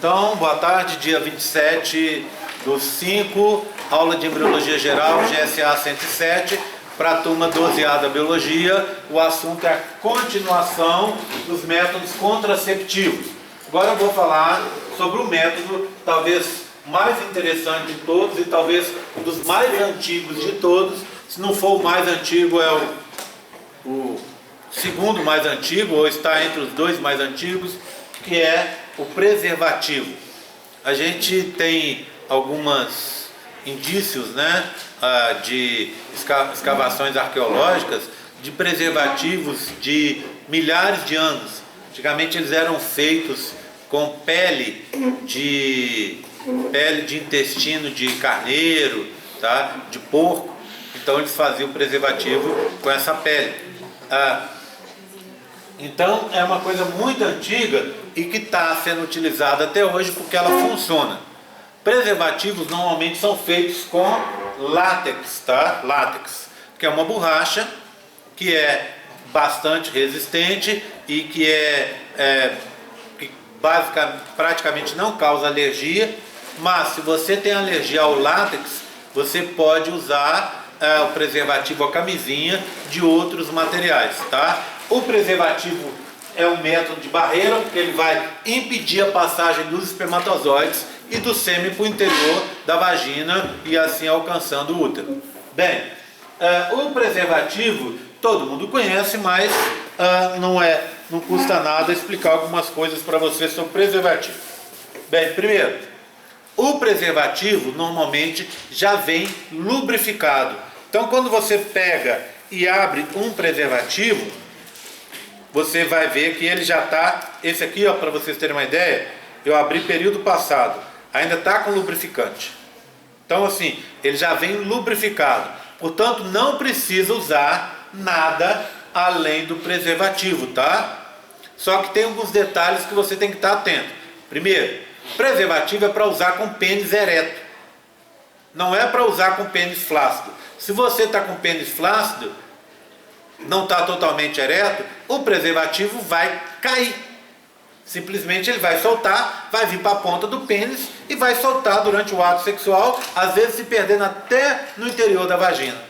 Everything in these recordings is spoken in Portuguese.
Então, boa tarde, dia 27/5, aula de Embriologia Geral, GSA 107, para a turma 12A da Biologia. O assunto é a continuação dos métodos contraceptivos. Agora eu vou falar sobre o método talvez mais interessante de todos e talvez um dos mais antigos de todos. Se não for o mais antigo, é o segundo mais antigo, ou está entre os dois mais antigos, que é o preservativo. A gente tem alguns indícios, né, de escavações arqueológicas de preservativos de milhares de anos. Antigamente eles eram feitos com pele de intestino de carneiro, tá? De porco. Então eles faziam o preservativo com essa pele. Então é uma coisa muito antiga e que está sendo utilizada até hoje porque ela funciona. Preservativos normalmente são feitos com látex, tá? Látex, que é uma borracha que é bastante resistente e que praticamente não causa alergia. Mas se você tem alergia ao látex, você pode usar o preservativo, a camisinha, de outros materiais, tá? O preservativo é um método de barreira, porque ele vai impedir a passagem dos espermatozoides e do sêmen para o interior da vagina e assim alcançando o útero. Bem, o preservativo todo mundo conhece, mas não custa nada explicar algumas coisas para você sobre preservativo. Bem, primeiro, o preservativo normalmente já vem lubrificado. Então, quando você pega e abre um preservativo, você vai ver que ele já está, esse aqui, ó, para vocês terem uma ideia, eu abri período passado, ainda está com lubrificante. Então assim, ele já vem lubrificado, portanto não precisa usar nada além do preservativo, tá? Só que tem alguns detalhes que você tem que estar atento. Primeiro, preservativo é para usar com pênis ereto, não é para usar com pênis flácido. Se você está com pênis flácido, não está totalmente ereto, o preservativo vai cair. Simplesmente ele vai soltar, vai vir para a ponta do pênis e vai soltar durante o ato sexual, às vezes se perdendo até no interior da vagina.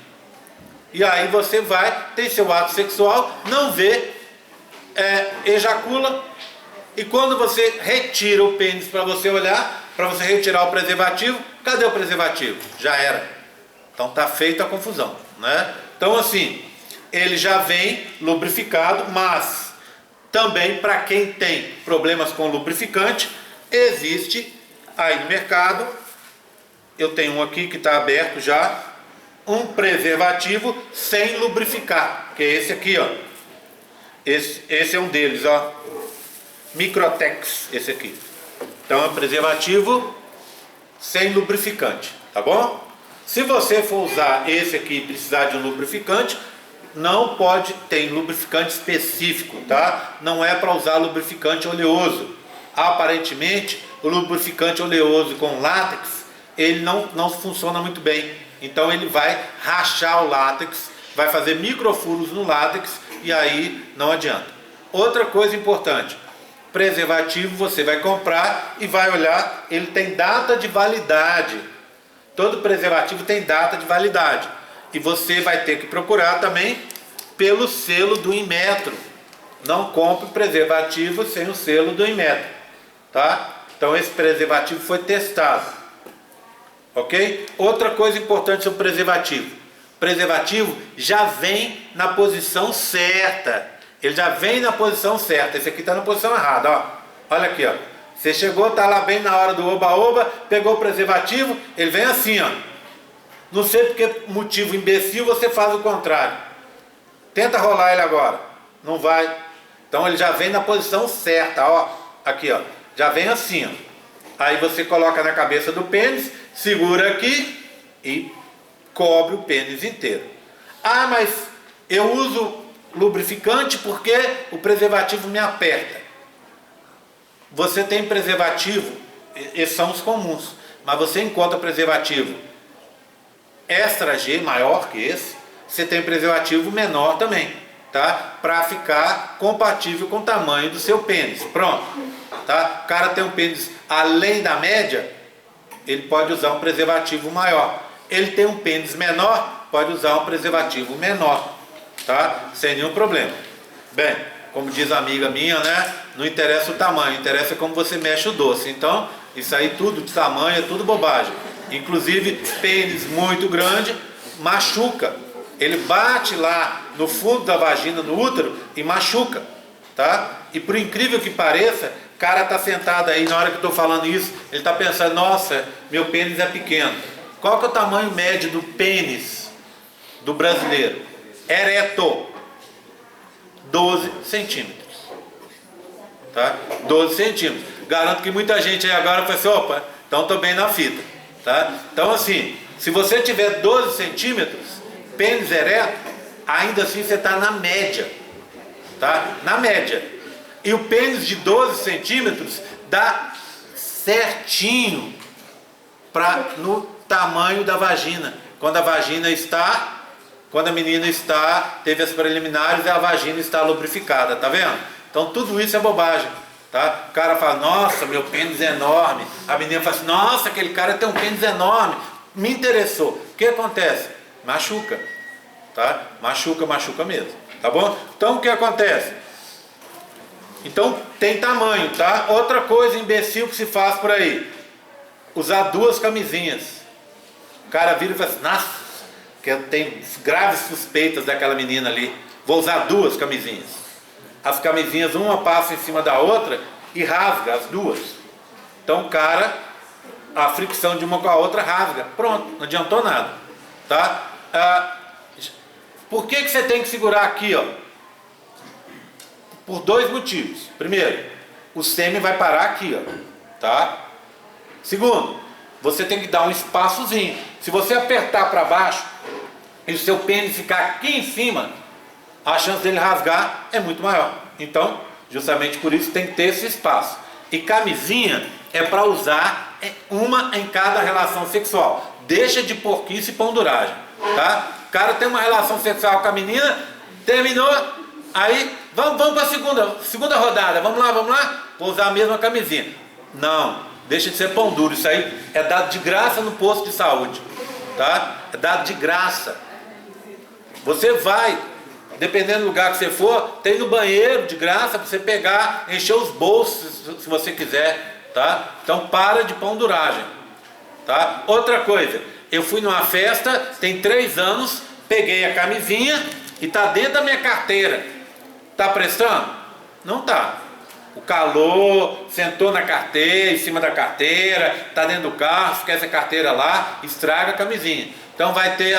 E aí você vai ter seu ato sexual, não vê, ejacula, e quando você retira o pênis para você olhar, para você retirar o preservativo, cadê o preservativo? Já era. Então está feita a confusão, né? Então assim, ele já vem lubrificado, mas também para quem tem problemas com lubrificante, existe aí no mercado, eu tenho um aqui que está aberto já, um preservativo sem lubrificar, que é esse aqui, ó. Esse é um deles, ó. Microtex, esse aqui. Então é um preservativo sem lubrificante, tá bom? Se você for usar esse aqui e precisar de um lubrificante, não pode ter lubrificante específico, tá? Não é para usar lubrificante oleoso. Aparentemente, o lubrificante oleoso com látex, ele não funciona muito bem. Então ele vai rachar o látex, vai fazer microfuros no látex e aí não adianta. Outra coisa importante, preservativo você vai comprar e vai olhar, ele tem data de validade. Todo preservativo tem data de validade. E você vai ter que procurar também pelo selo do Inmetro. Não compre preservativo sem o selo do Inmetro, tá? Então esse preservativo foi testado, ok? Outra coisa importante sobre o preservativo. O preservativo já vem na posição certa. Ele já vem na posição certa. Esse aqui está na posição errada, ó. Olha aqui, ó. Você chegou, tá lá bem na hora do oba-oba, pegou o preservativo, ele vem assim, ó. Não sei por que motivo imbecil você faz o contrário. Tenta rolar ele agora. Não vai. Então ele já vem na posição certa, ó. Aqui, ó. Já vem assim, ó. Aí você coloca na cabeça do pênis, segura aqui e cobre o pênis inteiro. Ah, mas eu uso lubrificante porque o preservativo me aperta. Você tem preservativo, esses são os comuns, mas você encontra preservativo extra G, maior que esse, você tem preservativo menor também, tá? Para ficar compatível com o tamanho do seu pênis. Pronto, tá? cara tem um pênis além da média, ele pode usar um preservativo maior. Ele tem um pênis menor, pode usar um preservativo menor, tá? Sem nenhum problema. Bem, como diz a amiga minha, né? Não interessa o tamanho, interessa como você mexe o doce. Então, isso aí tudo de tamanho é tudo bobagem. Inclusive, pênis muito grande machuca. Ele bate lá no fundo da vagina, no útero, e machuca, tá? E por incrível que pareça, o cara tá sentado aí, na hora que eu tô falando isso, ele tá pensando, nossa, meu pênis é pequeno. Qual que é o tamanho médio do pênis do brasileiro? Ereto. 12 centímetros. Tá? 12 centímetros. Garanto que muita gente aí agora vai assim, opa, então tô bem na fita. Tá? Então assim, se você tiver 12 centímetros, pênis ereto, ainda assim você está na média. Tá? Na média. E o pênis de 12 centímetros dá certinho no tamanho da vagina. Quando a vagina está... Quando a menina teve as preliminares e a vagina está lubrificada, tá vendo? Então tudo isso é bobagem, tá? O cara fala, nossa, meu pênis é enorme. A menina fala assim, nossa, aquele cara tem um pênis enorme. Me interessou. O que acontece? Machuca, tá? Machuca mesmo, tá bom? Então o que acontece? Então tem tamanho, tá? Outra coisa imbecil que se faz por aí, usar 2 camisinhas. O cara vira e fala assim, nossa, que eu tenho graves suspeitas daquela menina ali, vou usar 2 camisinhas. As camisinhas, uma passa em cima da outra e rasga as duas. Então o cara, a fricção de uma com a outra rasga. Pronto, não adiantou nada, tá? Por que você tem que segurar aqui, ó? Por 2 motivos. Primeiro, o sêmen vai parar aqui, ó, tá? Segundo, você tem que dar um espaçozinho. Se você apertar para baixo e o seu pênis ficar aqui em cima, a chance dele rasgar é muito maior. Então, justamente por isso tem que ter esse espaço. E camisinha é para usar uma em cada relação sexual. Deixa de porquice e ponduragem, tá? O cara tem uma relação sexual com a menina, terminou, aí vamos para a segunda rodada, vamos lá, vou usar a mesma camisinha. Não. Deixa de ser pão duro, isso aí é dado de graça no posto de saúde, tá? É dado de graça. Você vai, dependendo do lugar que você for, tem no banheiro de graça para você pegar, encher os bolsos se você quiser, tá? Então para de pão duragem, tá? Outra coisa, eu fui numa festa, tem 3 anos, peguei a camisinha e tá dentro da minha carteira. Tá prestando? Não tá. O calor, sentou na carteira, em cima da carteira, está dentro do carro, esquece a carteira lá, estraga a camisinha. Então vai ter,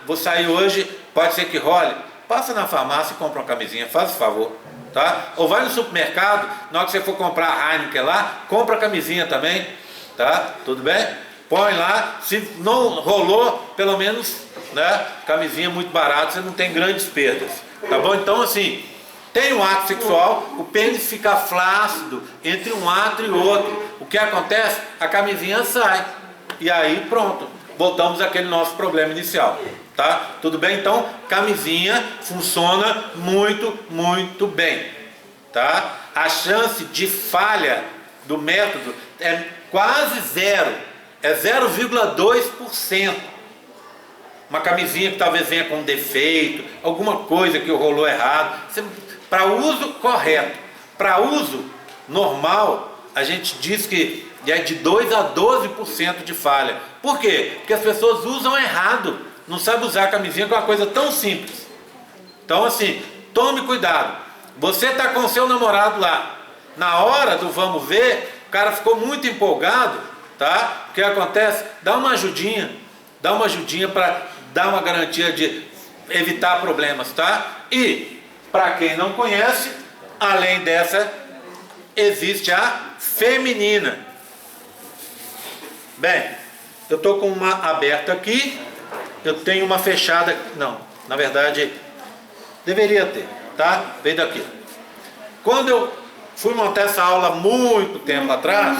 vou sair hoje, pode ser que role. Passa na farmácia e compra uma camisinha, faz o favor, tá? Ou vai no supermercado, na hora que você for comprar a Heineken lá, compra a camisinha também, tá? Tudo bem? Põe lá, se não rolou, pelo menos, né? Camisinha muito barata, você não tem grandes perdas, tá bom? Então assim... Tem um ato sexual, o pênis fica flácido entre um ato e outro. O que acontece? A camisinha sai. E aí pronto, voltamos àquele nosso problema inicial. Tá? Tudo bem? Então, camisinha funciona muito bem. Tá? A chance de falha do método é quase zero. É 0,2%. Uma camisinha que talvez venha com um defeito, alguma coisa que rolou errado. Para uso correto, para uso normal, a gente diz que é de 2 a 12% de falha. Por quê? Porque as pessoas usam errado, não sabem usar a camisinha, que é uma coisa tão simples. Então assim, tome cuidado. Você está com o seu namorado lá, na hora do vamos ver, o cara ficou muito empolgado, tá? O que acontece? Dá uma ajudinha para dar uma garantia de evitar problemas, tá? E para quem não conhece, além dessa, existe a feminina. Bem, eu estou com uma aberta aqui, eu tenho uma fechada, não, na verdade, deveria ter, tá? Veio daqui. Quando eu fui montar essa aula muito tempo atrás,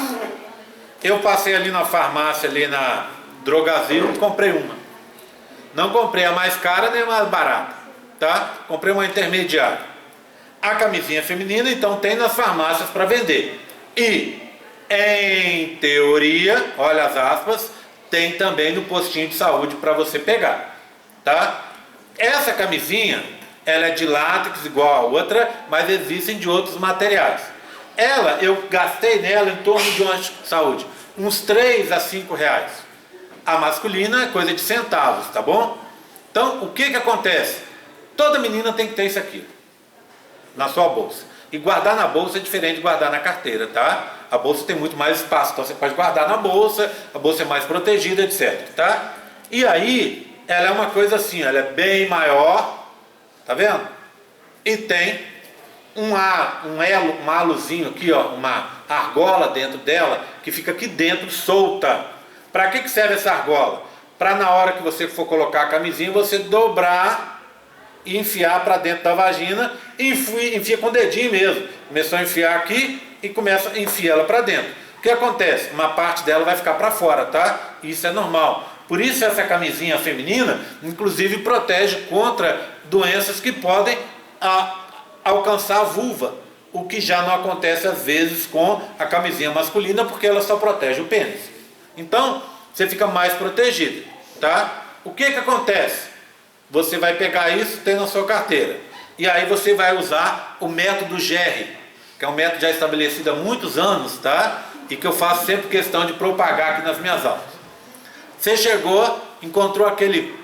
eu passei ali na farmácia, ali na Drogazil, e comprei uma. Não comprei a mais cara nem a mais barata, tá? Comprei uma intermediária. A camisinha feminina, então, tem nas farmácias para vender. E em teoria, olha as aspas, tem também no postinho de saúde para você pegar, tá? Essa camisinha, ela é de látex igual a outra, mas existem de outros materiais. Ela, eu gastei nela em torno de uma saúde, uns 3 a 5 reais. A masculina é coisa de centavos, tá bom? Então, o que acontece? Toda menina tem que ter isso aqui na sua bolsa. E guardar na bolsa é diferente de guardar na carteira, tá? A bolsa tem muito mais espaço, então você pode guardar na bolsa, a bolsa é mais protegida, etc, tá? E aí, ela é uma coisa assim, ela é bem maior, tá vendo? E tem um halozinho aqui, ó, uma argola dentro dela, que fica aqui dentro solta. Para que serve essa argola? Para na hora que você for colocar a camisinha, você dobrar e enfiar para dentro da vagina, e enfia com o dedinho mesmo. Começou a enfiar aqui e começa a enfiar ela para dentro. O que acontece? Uma parte dela vai ficar para fora, tá? Isso é normal. Por isso essa camisinha feminina, inclusive, protege contra doenças que podem alcançar a vulva, o que já não acontece às vezes com a camisinha masculina, porque ela só protege o pênis. Então, você fica mais protegido, tá? O que acontece? Você vai pegar isso, tem na sua carteira. E aí você vai usar o método GERRI, que é um método já estabelecido há muitos anos, tá? E que eu faço sempre questão de propagar aqui nas minhas aulas. Você chegou, encontrou aquele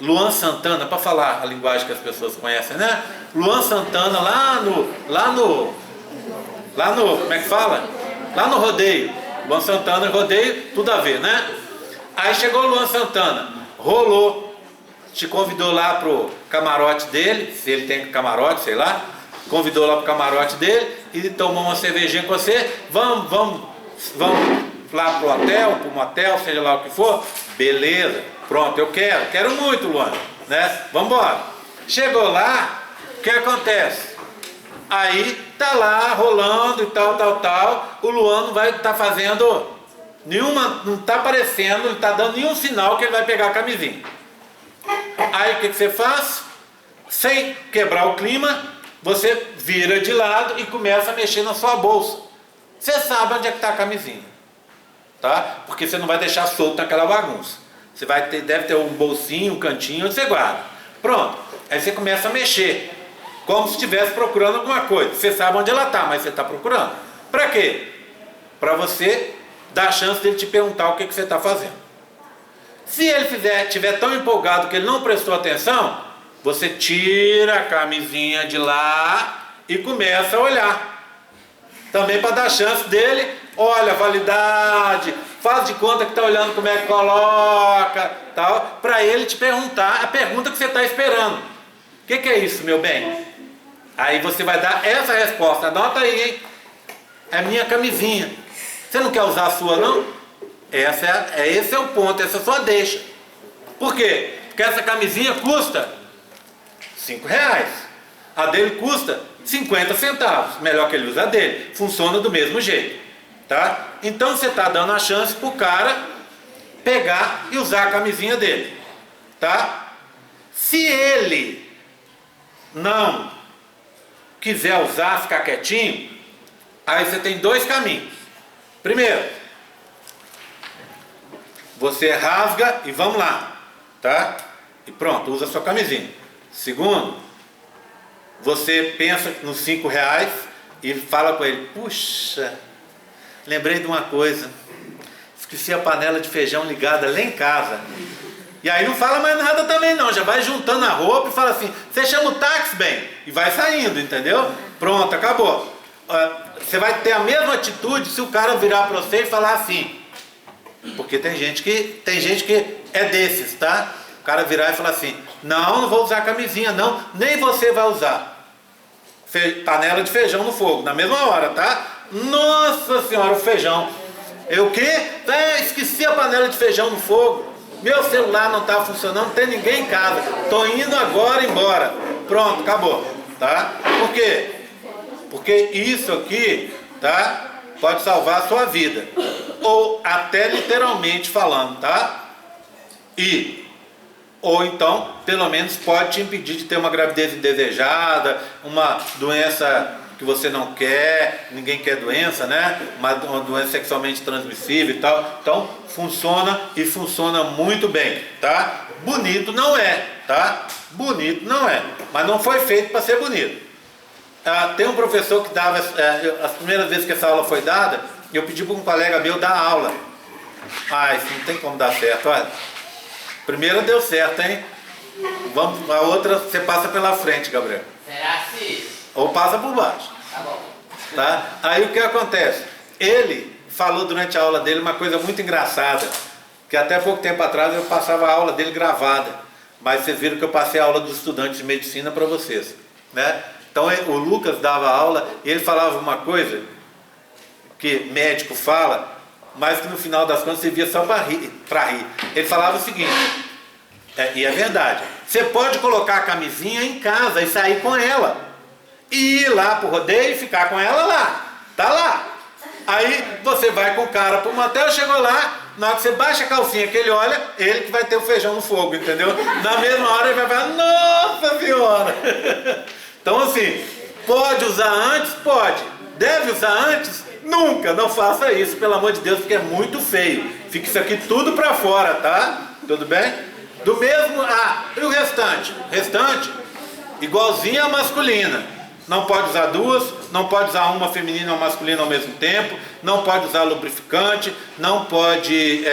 Luan Santana, para falar a linguagem que as pessoas conhecem, né? Luan Santana lá no, como é que fala? Lá no rodeio. Luan Santana e rodeio, tudo a ver, né? Aí chegou o Luan Santana, rolou, te convidou lá pro camarote dele, se ele tem camarote, sei lá, convidou lá pro camarote dele e tomou uma cervejinha com você, vamos lá pro hotel, pro motel, seja lá o que for, beleza, pronto, eu quero muito, Luan, né? Vamos embora. Chegou lá, o que acontece? Aí tá lá rolando e tal, o Luan não vai estar fazendo nenhuma, não tá aparecendo, não tá dando nenhum sinal que ele vai pegar a camisinha. Aí o que você faz? Sem quebrar o clima, você vira de lado e começa a mexer na sua bolsa. Você sabe onde é que está a camisinha, tá? Porque você não vai deixar solto naquela bagunça. Você deve ter um bolsinho, um cantinho onde você guarda. Pronto. Aí você começa a mexer, como se estivesse procurando alguma coisa. Você sabe onde ela está, mas você está procurando. Para quê? Para você dar a chance dele te perguntar o que você está fazendo. Se ele estiver tão empolgado que ele não prestou atenção, você tira a camisinha de lá e começa a olhar. Também para dar chance dele, olha, validade, faz de conta que está olhando como é que coloca, tal, para ele te perguntar a pergunta que você está esperando. O que é isso, meu bem? Aí você vai dar essa resposta, anota aí, hein? É minha camisinha. Você não quer usar a sua, não? Esse é o ponto, essa é a sua deixa. Por quê? Porque essa camisinha custa 5 reais. A dele custa 50 centavos. Melhor que ele use a dele. Funciona do mesmo jeito. Tá? Então você está dando a chance para o cara pegar e usar a camisinha dele. Tá? Se ele não quiser usar, ficar quietinho, aí você tem 2 caminhos. Primeiro, você rasga e vamos lá, tá? E pronto, usa a sua camisinha. Segundo, você pensa nos 5 reais e fala com ele, puxa, lembrei de uma coisa, esqueci a panela de feijão ligada lá em casa. E aí não fala mais nada também não, já vai juntando a roupa e fala assim, você chama o táxi, bem, e vai saindo, entendeu? Pronto, acabou. Você vai ter a mesma atitude se o cara virar para você e falar assim, porque tem gente que é desses, tá? O cara virar e falar assim, não vou usar camisinha, não, nem você vai usar. Panela de feijão no fogo, na mesma hora, tá? Nossa senhora, o feijão. Eu o quê? Esqueci a panela de feijão no fogo. Meu celular não está funcionando, não tem ninguém em casa. Tô indo agora embora. Pronto, acabou, tá? Por quê? Porque isso aqui, tá? Pode salvar a sua vida. Ou até literalmente falando, tá? Ou então, pelo menos pode te impedir de ter uma gravidez indesejada, uma doença que você não quer, ninguém quer doença, né? Uma doença sexualmente transmissível e tal. Então, funciona e funciona muito bem, tá? Bonito não é, tá? Bonito não é, mas não foi feito para ser bonito. Tem um professor que dava, as primeiras vezes que essa aula foi dada, eu pedi para um colega meu dar aula. Isso não tem como dar certo, olha. Primeira deu certo, hein? Vamos, a outra você passa pela frente, Gabriel. Será se? Ou passa por baixo. Tá bom. Tá? Aí o que acontece? Ele falou durante a aula dele uma coisa muito engraçada, que até pouco tempo atrás eu passava a aula dele gravada, mas vocês viram que eu passei a aula dos estudantes de medicina para vocês, né? Então o Lucas dava aula e ele falava uma coisa que médico fala, mas que no final das contas você via só para rir. Ele falava o seguinte, e é verdade, você pode colocar a camisinha em casa e sair com ela, e ir lá pro rodeio e ficar com ela lá, tá lá. Aí você vai com o cara pro motel, chegou lá, na hora que você baixa a calcinha que ele olha, ele que vai ter o feijão no fogo, entendeu? Na mesma hora ele vai falar, nossa senhora! Então assim, pode usar antes? Pode. Deve usar antes? Nunca, não faça isso, pelo amor de Deus, porque é muito feio. Fica isso aqui tudo pra fora, tá? Tudo bem? Do mesmo, e o restante? Restante, igualzinho a masculina. Não pode usar duas, não pode usar uma feminina ou masculina ao mesmo tempo, não pode usar lubrificante, não pode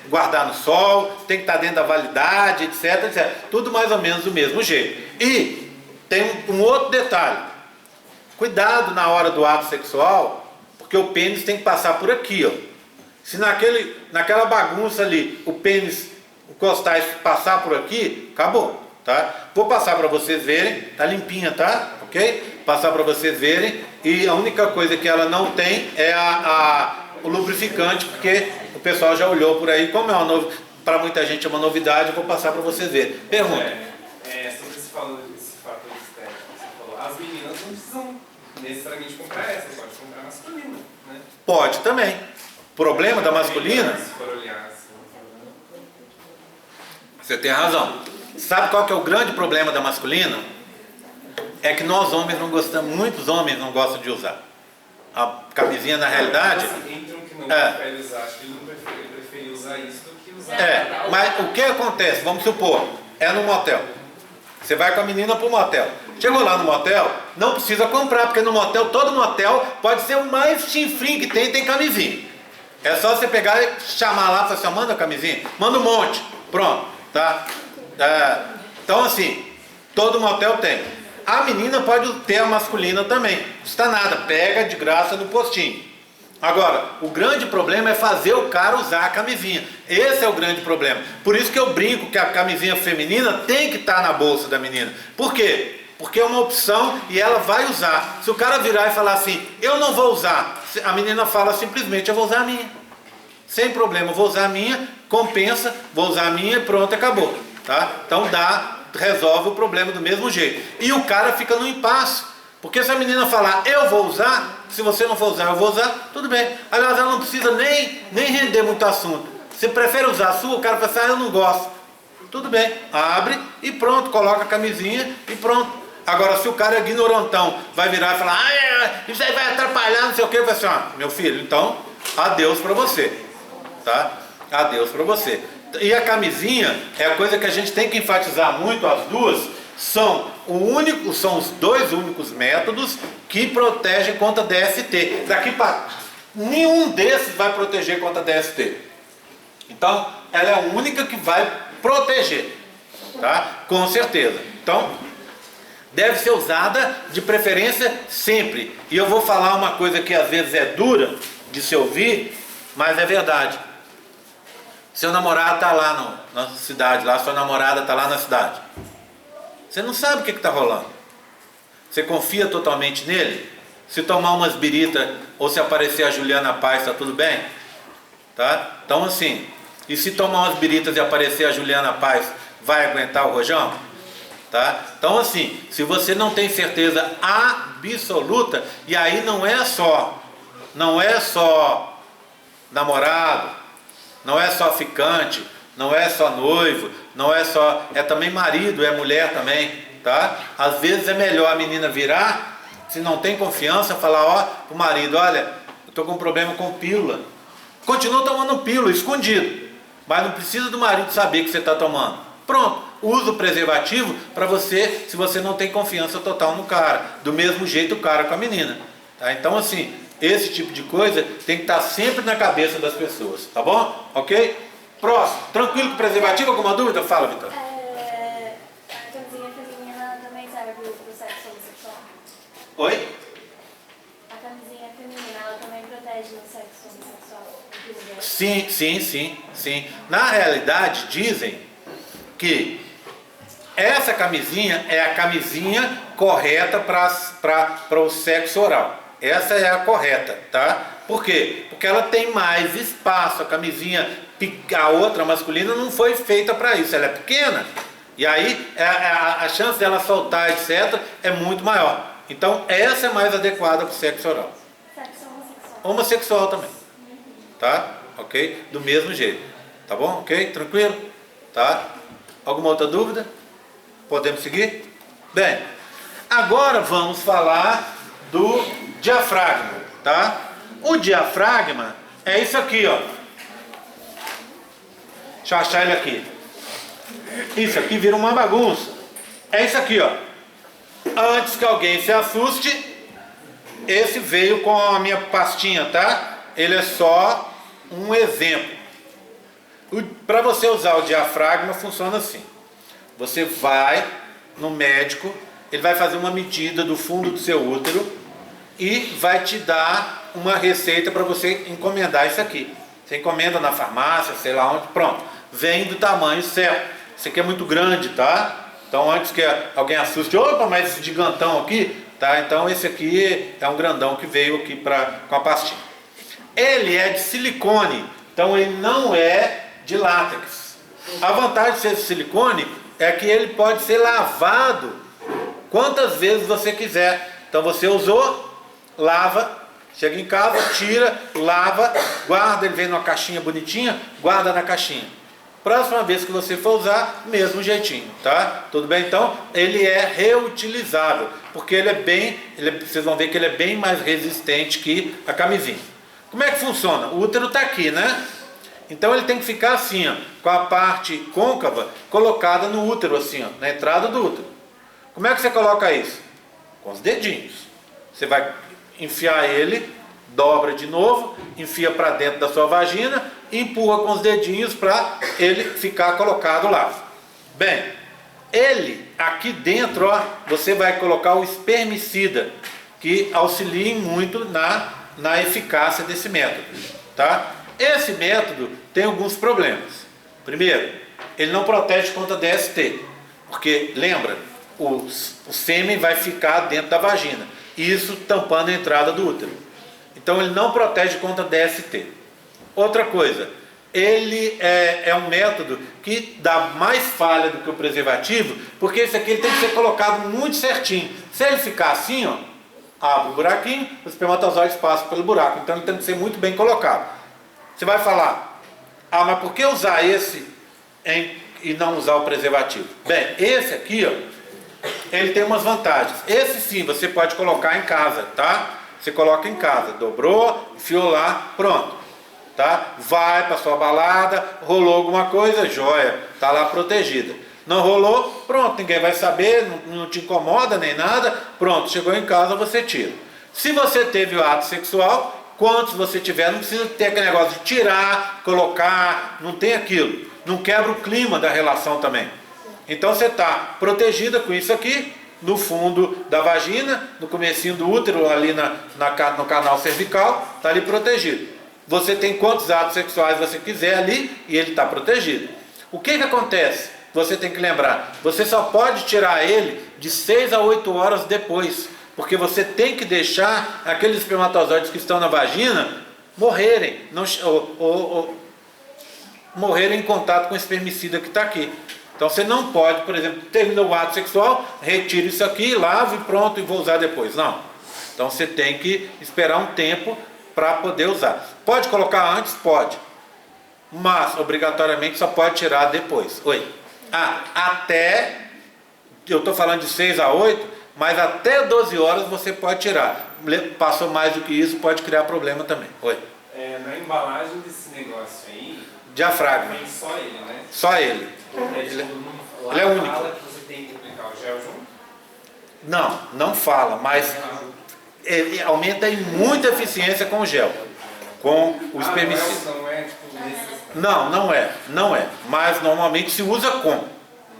guardar no sol, tem que estar dentro da validade, etc, etc. Tudo mais ou menos do mesmo jeito. E tem um outro detalhe. Cuidado na hora do ato sexual, porque o pênis tem que passar por aqui, ó. Se naquela bagunça ali o pênis encostar e passar por aqui, acabou, tá? Vou passar para vocês verem, tá limpinha, tá? Ok? Passar para vocês verem, e a única coisa que ela não tem é o lubrificante, porque o pessoal já olhou por aí, como para muita gente é uma novidade, eu vou passar para vocês verem. Pergunta. Sobre esse fator estético que você falou, as meninas não precisam necessariamente comprar essa, pode comprar masculina, né? Pode também. Problema da masculina? Se for olhar assim. Você tem razão. Sabe qual que é o grande problema da masculina? É que nós homens não gostamos, muitos homens não gostam de usar. A camisinha na realidade... Entre um que não prefere usar, acho que ele não prefere usar isso do que usar. Mas o que acontece? Vamos supor, é no motel. Você vai com a menina pro motel. Chegou lá no motel, não precisa comprar, porque no motel, todo motel pode ser o mais chinfrim que tem camisinha. É só você pegar e chamar lá e falar assim, manda a camisinha, manda um monte, pronto, tá? Então assim, todo motel tem. A menina pode ter a masculina também, não custa nada, pega de graça no postinho. Agora, o grande problema é fazer o cara usar a camisinha. Esse é o grande problema. Por isso que eu brinco que a camisinha feminina tem que estar na bolsa da menina. Por quê? Porque é uma opção e ela vai usar. Se o cara virar e falar assim, eu não vou usar, a menina fala simplesmente, eu vou usar a minha. Sem problema, eu vou usar a minha, compensa, vou usar a minha e pronto, acabou. Tá? Então resolve o problema do mesmo jeito. E o cara fica no impasse. Porque se a menina falar, eu vou usar, se você não for usar, eu vou usar, tudo bem. Aliás, ela não precisa nem render muito assunto. Você prefere usar a sua, o cara fala assim, eu não gosto. Tudo bem, abre e pronto, coloca a camisinha e pronto. Agora, se o cara é ignorantão, vai virar e falar, isso aí vai atrapalhar, não sei o que, vai assim, meu filho, então, adeus pra você. Tá? Adeus pra você. E a camisinha é a coisa que a gente tem que enfatizar muito, as duas, são os dois únicos métodos que protegem contra DST. Daqui para nenhum desses vai proteger contra DST. Então, ela é a única que vai proteger, tá? Com certeza. Então, deve ser usada de preferência sempre. E eu vou falar uma coisa que às vezes é dura de se ouvir, mas é verdade. Seu namorado está lá na cidade, sua namorada está lá na cidade. Você não sabe o que está rolando. Você confia totalmente nele? Se tomar umas biritas ou se aparecer a Juliana Paz, está tudo bem? Tá? Então assim, e se tomar umas biritas e aparecer a Juliana Paz, vai aguentar o rojão? Tá? Então assim, se você não tem certeza absoluta, e aí não é só namorado, não é só ficante, não é só noivo, é também marido, é mulher também, tá? Às vezes é melhor a menina virar Se não tem confiança, falar, ó, pro marido, olha, eu tô com um problema com pílula. Continua tomando pílula, escondido. Mas não precisa do marido saber que você está tomando. Pronto, usa o preservativo para você, se você não tem confiança total no cara. Do mesmo jeito o cara com a menina. Tá? Então assim, esse tipo de coisa tem que estar sempre na cabeça das pessoas. Tá bom? Ok? Próximo. Tranquilo com o preservativo? Alguma dúvida? Fala, Vitor. A camisinha feminina também serve pro sexo homossexual? Oi? A camisinha feminina, ela também protege no sexo homossexual? Sim. Na realidade, dizem que essa camisinha é a camisinha correta para o sexo oral. Essa é a correta, tá? Por quê? Porque ela tem mais espaço. A camisinha, a outra masculina, não foi feita para isso. Ela é pequena. E aí a chance dela soltar, etc., é muito maior. Então, essa é mais adequada para o sexo oral. Sexo homossexual. Homossexual também. Tá? Ok? Do mesmo jeito. Tá bom? Ok? Tranquilo? Tá? Alguma outra dúvida? Podemos seguir? Bem, agora vamos falar do diafragma, tá? O diafragma é isso aqui, ó. Deixa eu achar ele aqui. Isso aqui vira uma bagunça. É isso aqui, ó. Antes que alguém se assuste, esse veio com a minha pastinha, tá? Ele é só um exemplo. Para você usar o diafragma, funciona assim. Você vai no médico, ele vai fazer uma medida do fundo do seu útero e vai te dar uma receita para você encomendar isso aqui. Você encomenda na farmácia, sei lá onde, pronto. Vem do tamanho certo. Isso aqui é muito grande, tá? Então antes que alguém assuste, opa, mas esse gigantão aqui, tá? Então esse aqui é um grandão que veio aqui com a pastinha. Ele é de silicone, então ele não é de látex. A vantagem de ser de silicone é que ele pode ser lavado quantas vezes você quiser. Então você usou, lava, chega em casa, tira, lava, guarda, ele vem numa caixinha bonitinha, guarda na caixinha. Próxima vez que você for usar, mesmo jeitinho, tá? Tudo bem? Então, ele é reutilizável, porque ele é bem, vocês vão ver que ele é bem mais resistente que a camisinha. Como é que funciona? O útero está aqui, né? Então ele tem que ficar assim, ó, com a parte côncava colocada no útero, assim, ó, na entrada do útero. Como é que você coloca isso? Com os dedinhos. Você vai enfiar ele, dobra de novo, enfia para dentro da sua vagina e empurra com os dedinhos para ele ficar colocado lá. Bem, ele aqui dentro, ó, você vai colocar o espermicida, que auxilia muito na eficácia desse método, tá? Esse método tem alguns problemas. Primeiro, ele não protege contra DST, porque, lembra, o sêmen vai ficar dentro da vagina, isso tampando a entrada do útero. Então ele não protege contra DST. Outra coisa, ele é um método que dá mais falha do que o preservativo, porque esse aqui ele tem que ser colocado muito certinho. Se ele ficar assim, ó, abre o buraquinho, os espermatozoides passam pelo buraco, então ele tem que ser muito bem colocado. Você vai falar, ah, mas por que usar esse e não usar o preservativo? Bem, esse aqui, ó, ele tem umas vantagens. Esse sim, você pode colocar em casa, tá? Você coloca em casa, dobrou, enfiou lá, pronto, tá? Vai para sua balada, rolou alguma coisa, joia, tá lá protegida. Não rolou, pronto, ninguém vai saber, não te incomoda nem nada, pronto, chegou em casa, você tira. Se você teve o ato sexual, quantos você tiver, não precisa ter aquele negócio de tirar, colocar, não tem aquilo. Não quebra o clima da relação também. Então você está protegida com isso aqui, no fundo da vagina, no comecinho do útero, ali no canal cervical, está ali protegido. Você tem quantos atos sexuais você quiser ali e ele está protegido. O que acontece? Você tem que lembrar, você só pode tirar ele de 6 a 8 horas depois. Porque você tem que deixar aqueles espermatozoides que estão na vagina morrerem, morrerem em contato com o espermicida que está aqui. Então você não pode, por exemplo, terminou o ato sexual, retira isso aqui, lava e pronto, e vou usar depois. Não. Então você tem que esperar um tempo para poder usar. Pode colocar antes? Pode. Mas obrigatoriamente só pode tirar depois. Oi. Ah, até, eu estou falando de 6 a 8, mas até 12 horas você pode tirar. Passou mais do que isso, pode criar problema também. Oi. Na embalagem desse negócio aí, Diafragma. vem só ele, né? Só ele. Ele é único. Fala que você tem que aplicar o gel junto? Não, não fala, mas ele aumenta em muita eficiência com o gel. Com o espermicida. Não é tipo nesses... Não, não é. Mas normalmente se usa com,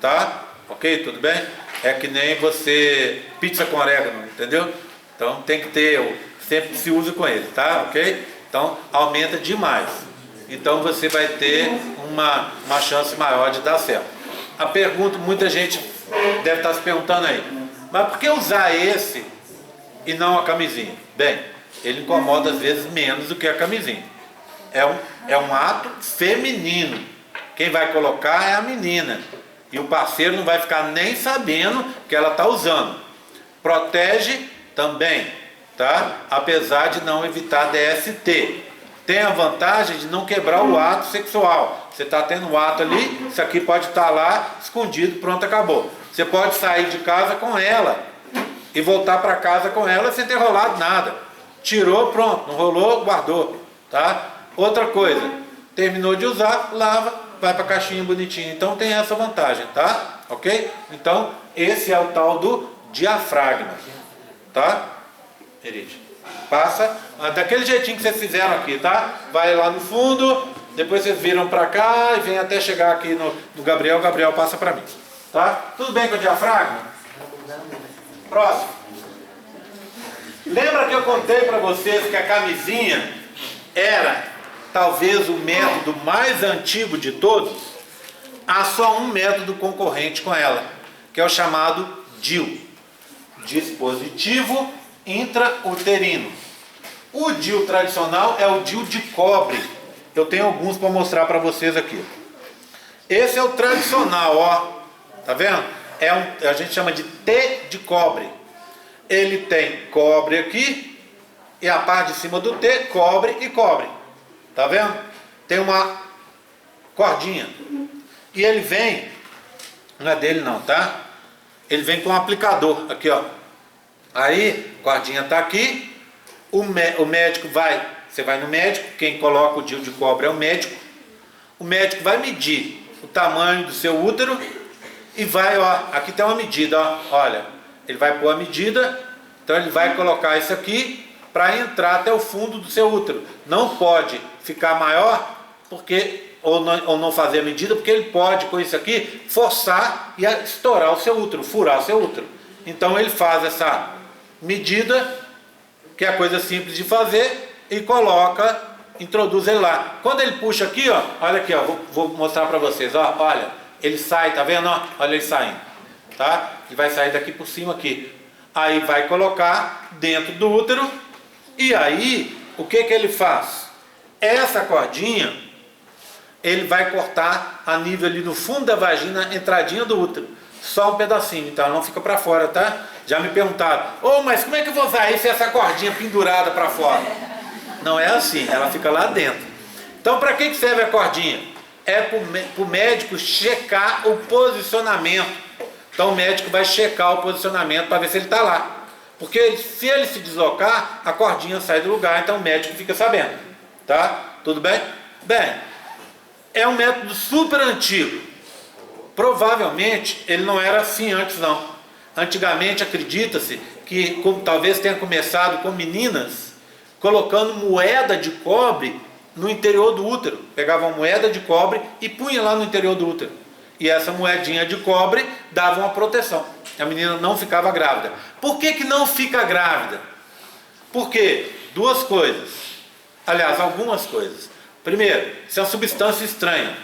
tá? Ok? Tudo bem? É que nem você, pizza com orégano, entendeu? Então tem que ter, sempre se usa com ele, tá? Ok? Então aumenta demais. Então você vai ter uma chance maior de dar certo. A pergunta, muita gente deve estar se perguntando aí, mas por que usar esse e não a camisinha? Bem, ele incomoda às vezes menos do que a camisinha. É um ato feminino. Quem vai colocar é a menina. E o parceiro não vai ficar nem sabendo que ela está usando. Protege também, tá? Apesar de não evitar DST. Tem a vantagem de não quebrar o ato sexual. Você está tendo um ato ali, isso aqui pode estar lá escondido, pronto, acabou. Você pode sair de casa com ela e voltar para casa com ela sem ter rolado nada. Tirou, pronto, não rolou, guardou, tá? Outra coisa, terminou de usar, lava, vai para a caixinha bonitinha. Então tem essa vantagem, tá? Ok? Então esse é o tal do diafragma, tá? Erite. Passa daquele jeitinho que vocês fizeram aqui, tá? Vai lá no fundo, depois vocês viram para cá e vem até chegar aqui no Gabriel. O Gabriel passa para mim, tá? Tudo bem com o diafragma? Próximo. Lembra que eu contei para vocês que a camisinha era talvez o método mais antigo de todos? Há só um método concorrente com ela, que é o chamado DIU, dispositivo intrauterino. O DIU tradicional é o DIU de cobre. Eu tenho alguns para mostrar para vocês aqui. Esse é o tradicional, ó. Tá vendo? A gente chama de T de cobre. Ele tem cobre aqui e a parte de cima do T, cobre e cobre. Tá vendo? Tem uma cordinha. E ele vem, não é dele não, tá? Ele vem com um aplicador aqui, ó. Aí, a cordinha está aqui, o médico você vai no médico, quem coloca o DIU de cobre é o médico vai medir o tamanho do seu útero e vai, ó, aqui tem uma medida, ó, olha, ele vai pôr a medida, então ele vai colocar isso aqui para entrar até o fundo do seu útero. Não pode ficar maior, ou não fazer a medida, porque ele pode, com isso aqui, forçar e estourar o seu útero, furar o seu útero. Então ele faz essa medida, que é coisa simples de fazer, e introduz ele lá. Quando ele puxa aqui, ó, olha aqui, ó, vou mostrar para vocês, ó, olha, ele sai, tá vendo, ó, olha ele saindo, tá? Ele vai sair daqui por cima aqui. Aí vai colocar dentro do útero, e aí, o que ele faz? Essa cordinha, ele vai cortar a nível ali no fundo da vagina, entradinha do útero. Só um pedacinho, então não fica para fora, tá? Já me perguntaram, mas como é que eu vou usar isso, essa cordinha pendurada para fora? Não é assim, ela fica lá dentro. Então para que serve a cordinha? É para o médico checar o posicionamento. Então o médico vai checar o posicionamento para ver se ele está lá. Porque se ele se deslocar, a cordinha sai do lugar, então o médico fica sabendo. Tá? Tudo bem? Bem, é um método super antigo. Provavelmente ele não era assim antes não. Antigamente acredita-se que talvez tenha começado com meninas colocando moeda de cobre no interior do útero. Pegavam moeda de cobre e punha lá no interior do útero. E essa moedinha de cobre dava uma proteção. A menina não ficava grávida. Por que não fica grávida? Porque duas coisas. Aliás, algumas coisas. Primeiro, isso é uma substância estranha.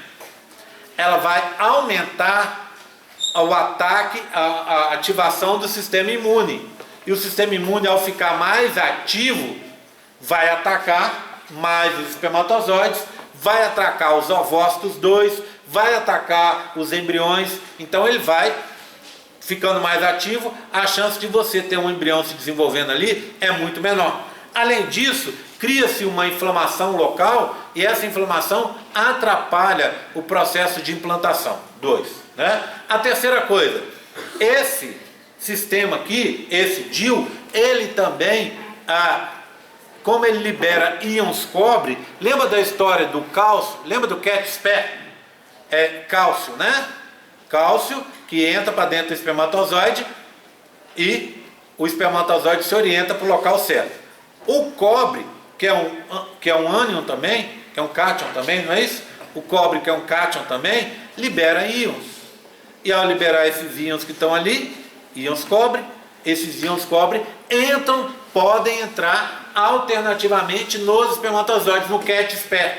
Ela vai aumentar o ataque, a ativação do sistema imune. E o sistema imune, ao ficar mais ativo, vai atacar mais os espermatozoides, vai atacar os ovócitos 2, vai atacar os embriões. Então ele vai ficando mais ativo, a chance de você ter um embrião se desenvolvendo ali é muito menor. Além disso, cria-se uma inflamação local e essa inflamação atrapalha o processo de implantação. 2. Né? A terceira coisa, esse sistema aqui, esse DIL, ele também, como ele libera íons cobre, lembra da história do cálcio? Lembra do CAT-SPA? É cálcio, né? Cálcio que entra para dentro do espermatozoide e o espermatozoide se orienta para o local certo. O cobre, que é um ânion também, que é um cátion também, não é isso? O cobre, que é um cátion também, libera íons. E ao liberar esses íons que estão ali, íons cobre, esses íons cobre podem entrar alternativamente nos espermatozoides, no CAT-SPA.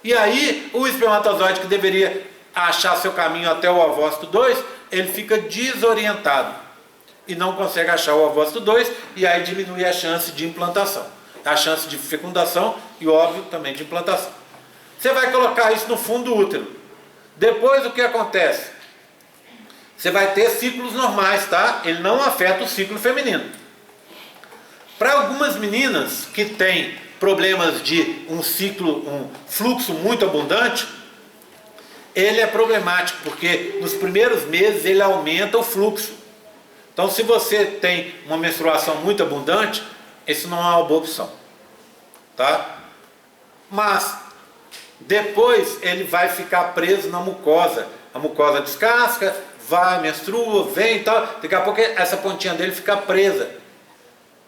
E aí, o espermatozoide que deveria achar seu caminho até o ovócito 2, ele fica desorientado e não consegue achar o ovócito 2, e aí diminui a chance de implantação, a chance de fecundação e, óbvio, também de implantação. Você vai colocar isso no fundo do útero. Depois, o que acontece? Você vai ter ciclos normais, tá? Ele não afeta o ciclo feminino. Para algumas meninas que têm problemas de um fluxo muito abundante, ele é problemático, porque nos primeiros meses ele aumenta o fluxo. Então, se você tem uma menstruação muito abundante, isso não é uma boa opção, tá? Mas depois ele vai ficar preso na mucosa. A mucosa descasca, vai, menstrua, vem e tal. Daqui a pouco essa pontinha dele fica presa.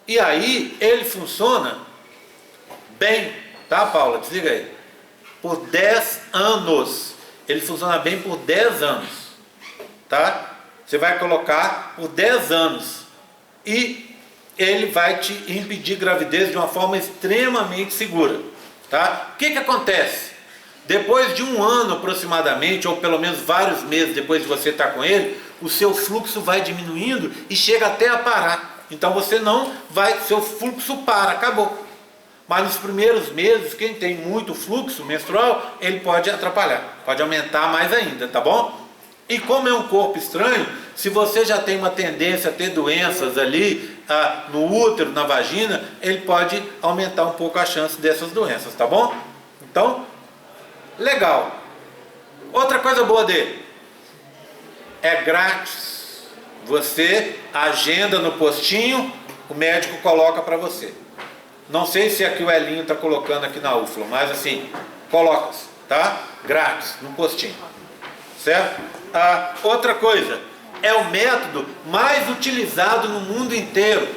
E aí ele funciona bem, tá, Paula? Desliga aí. Por 10 anos. Ele funciona bem por 10 anos, tá? Você vai colocar por 10 anos e ele vai te impedir gravidez de uma forma extremamente segura, tá? O que acontece? Depois de um ano aproximadamente, ou pelo menos vários meses depois de você estar com ele, o seu fluxo vai diminuindo e chega até a parar. Então você não vai, seu fluxo para, acabou. Mas nos primeiros meses, quem tem muito fluxo menstrual, ele pode atrapalhar, pode aumentar mais ainda, tá bom? E como é um corpo estranho, se você já tem uma tendência a ter doenças ali no útero, na vagina, ele pode aumentar um pouco a chance dessas doenças, tá bom? Então, legal. Outra coisa boa dele, é grátis. Você agenda no postinho, o médico coloca para você. Não sei se aqui o Elinho está colocando aqui na UFLA, mas assim, coloca-se, tá? Grátis, no postinho, certo? Outra coisa, é o método mais utilizado no mundo inteiro.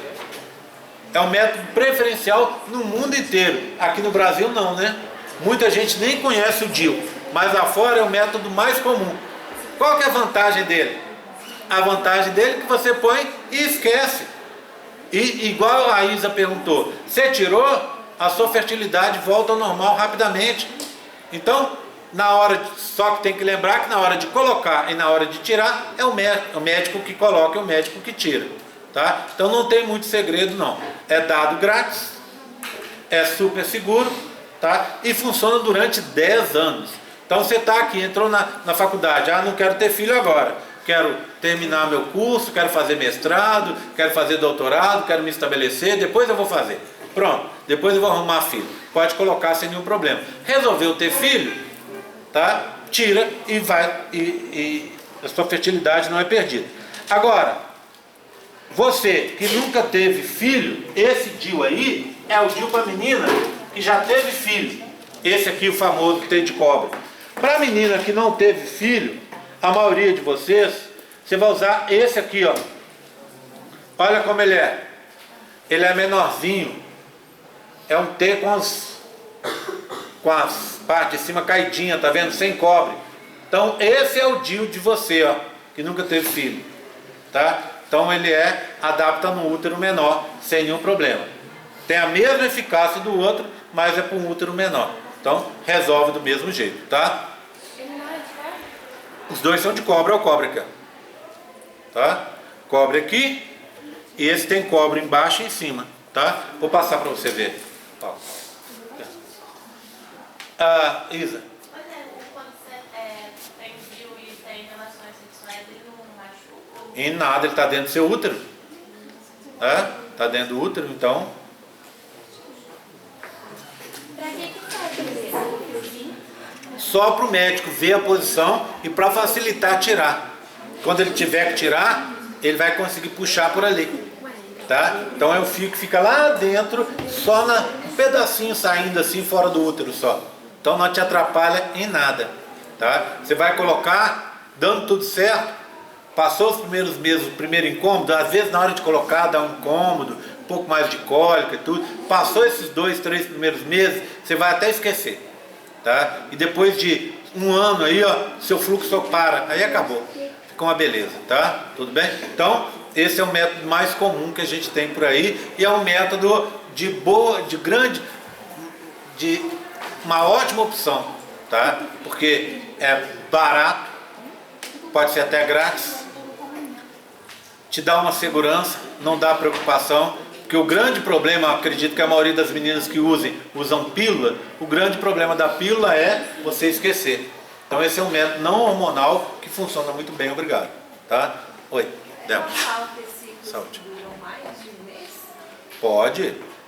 É o método preferencial no mundo inteiro. Aqui no Brasil não, né? Muita gente nem conhece o DIL, mas lá fora é o método mais comum. Qual que é a vantagem dele? A vantagem dele é que você põe e esquece. E igual a Isa perguntou, você tirou, a sua fertilidade volta ao normal rapidamente. Então, só que tem que lembrar que na hora de colocar e na hora de tirar, é o médico que coloca e o médico que tira, tá? Então não tem muito segredo não. É dado grátis, é super seguro, tá? E funciona durante 10 anos. Então você está aqui, entrou na faculdade, não quero ter filho agora. Quero terminar meu curso, quero fazer mestrado, quero fazer doutorado, quero me estabelecer, depois eu vou fazer. Pronto, depois eu vou arrumar filho. Pode colocar sem nenhum problema. Resolveu ter filho, tá? Tira e vai, e a sua fertilidade não é perdida. Agora, você que nunca teve filho, esse DIL aí é o DIL para menina que já teve filho. Esse aqui, o famoso T de cobre. Para a menina que não teve filho, a maioria de vocês, você vai usar esse aqui, ó. Olha como ele é. Ele é menorzinho. É um T com as partes de cima caidinha, tá vendo? Sem cobre. Então esse é o DIL de você, ó, que nunca teve filho, tá? Então ele adapta no útero menor, sem nenhum problema. Tem a mesma eficácia do outro, mas é para um útero menor. Então resolve do mesmo jeito, tá? Os dois são de cobre, olha o cobre aqui, ó. Tá? Cobre aqui, e esse tem cobre embaixo e em cima, tá? Vou passar para você ver. Isa. Quando você tem DIL e tem relações sexuais, ele não machuca? Em nada, ele está dentro do seu útero. Está dentro do útero, então. Pra que serve esse fiozinho? Só para o médico ver a posição e para facilitar tirar. Quando ele tiver que tirar, ele vai conseguir puxar por ali, tá? Então é o fio que fica lá dentro, só um pedacinho saindo assim fora do útero só. Então não te atrapalha em nada, tá? Você vai colocar, dando tudo certo, passou os primeiros meses, o primeiro incômodo, às vezes na hora de colocar dá um incômodo, um pouco mais de cólica e tudo. Passou esses 2, 3 primeiros meses, você vai até esquecer, tá? E depois de um ano aí, ó, seu fluxo para, aí acabou. Fica uma beleza, tá? Tudo bem? Então, esse é o método mais comum que a gente tem por aí e é um método de uma ótima opção, tá? Porque é barato, pode ser até grátis, te dá uma segurança, não dá preocupação, porque o grande problema, eu acredito que a maioria das meninas que usam pílula, o grande problema da pílula é você esquecer. Então esse é um método não hormonal que funciona muito bem, obrigado. Tá? Oi, Débora. Saúde. Duram mais de um mês?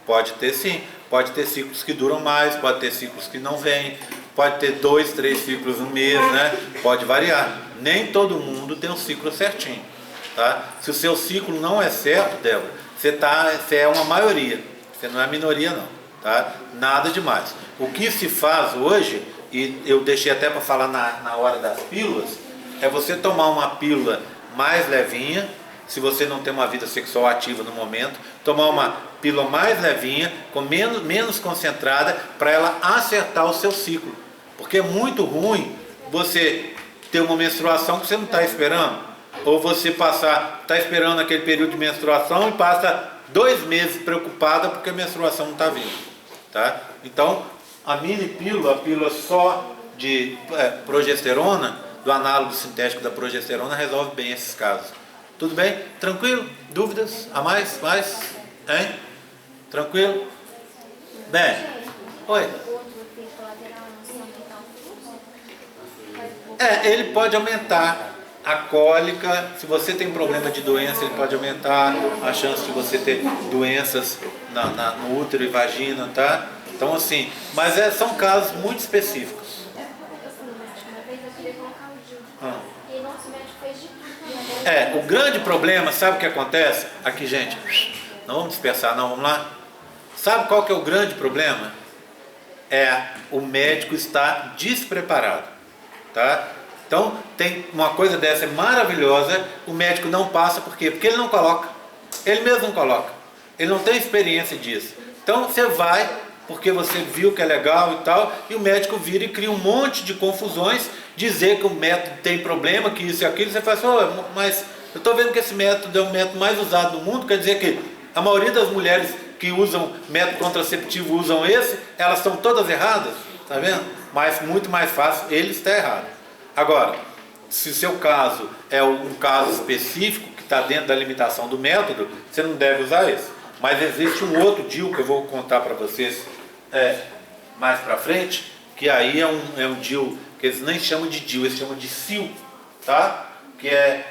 Pode ter sim. Pode ter ciclos que duram mais, pode ter ciclos que não vêm, pode ter 2, 3 ciclos no mês, né? Pode variar. Nem todo mundo tem um ciclo certinho, tá? Se o seu ciclo não é certo, Débora, você é uma maioria, você não é minoria não, tá? Nada demais. O que se faz hoje, e eu deixei até para falar na hora das pílulas, é você tomar uma pílula mais levinha, se você não tem uma vida sexual ativa no momento, tomar uma pílula mais levinha, com menos concentrada, para ela acertar o seu ciclo. Porque é muito ruim você ter uma menstruação que você não está esperando, ou você está esperando aquele período de menstruação e passa 2 meses preocupada porque a menstruação não está vindo, tá? Então, a mini pílula, a pílula só de progesterona, do análogo sintético da progesterona, resolve bem esses casos. Tudo bem? Tranquilo? Dúvidas? A mais? Mais? Hein? Tranquilo? Bem, oi. Ele pode aumentar a cólica. Se você tem problema de doença, ele pode aumentar a chance de você ter doenças no útero e vagina, tá? Então assim, mas são casos muito específicos. O grande problema, sabe o que acontece? Aqui, gente, não vamos dispersar não, vamos lá? Sabe qual que é o grande problema? O médico está despreparado, tá? Então, tem uma coisa dessa maravilhosa, o médico não passa, por quê? Porque ele não coloca, ele mesmo não coloca, ele não tem experiência disso. Então, você vai, porque você viu que é legal e tal, e o médico vira e cria um monte de confusões, dizer que o método tem problema, que isso e aquilo, você fala assim, mas eu estou vendo que esse método é o método mais usado no mundo, quer dizer que a maioria das mulheres que usam método contraceptivo usam esse, elas estão todas erradas, tá vendo? Mas muito mais fácil, ele está errado. Agora, se o seu caso é um caso específico, que está dentro da limitação do método, você não deve usar esse. Mas existe um outro DIU que eu vou contar para vocês mais para frente, que aí é um DIU que eles nem chamam de DIU, eles chamam de SIL, tá? Que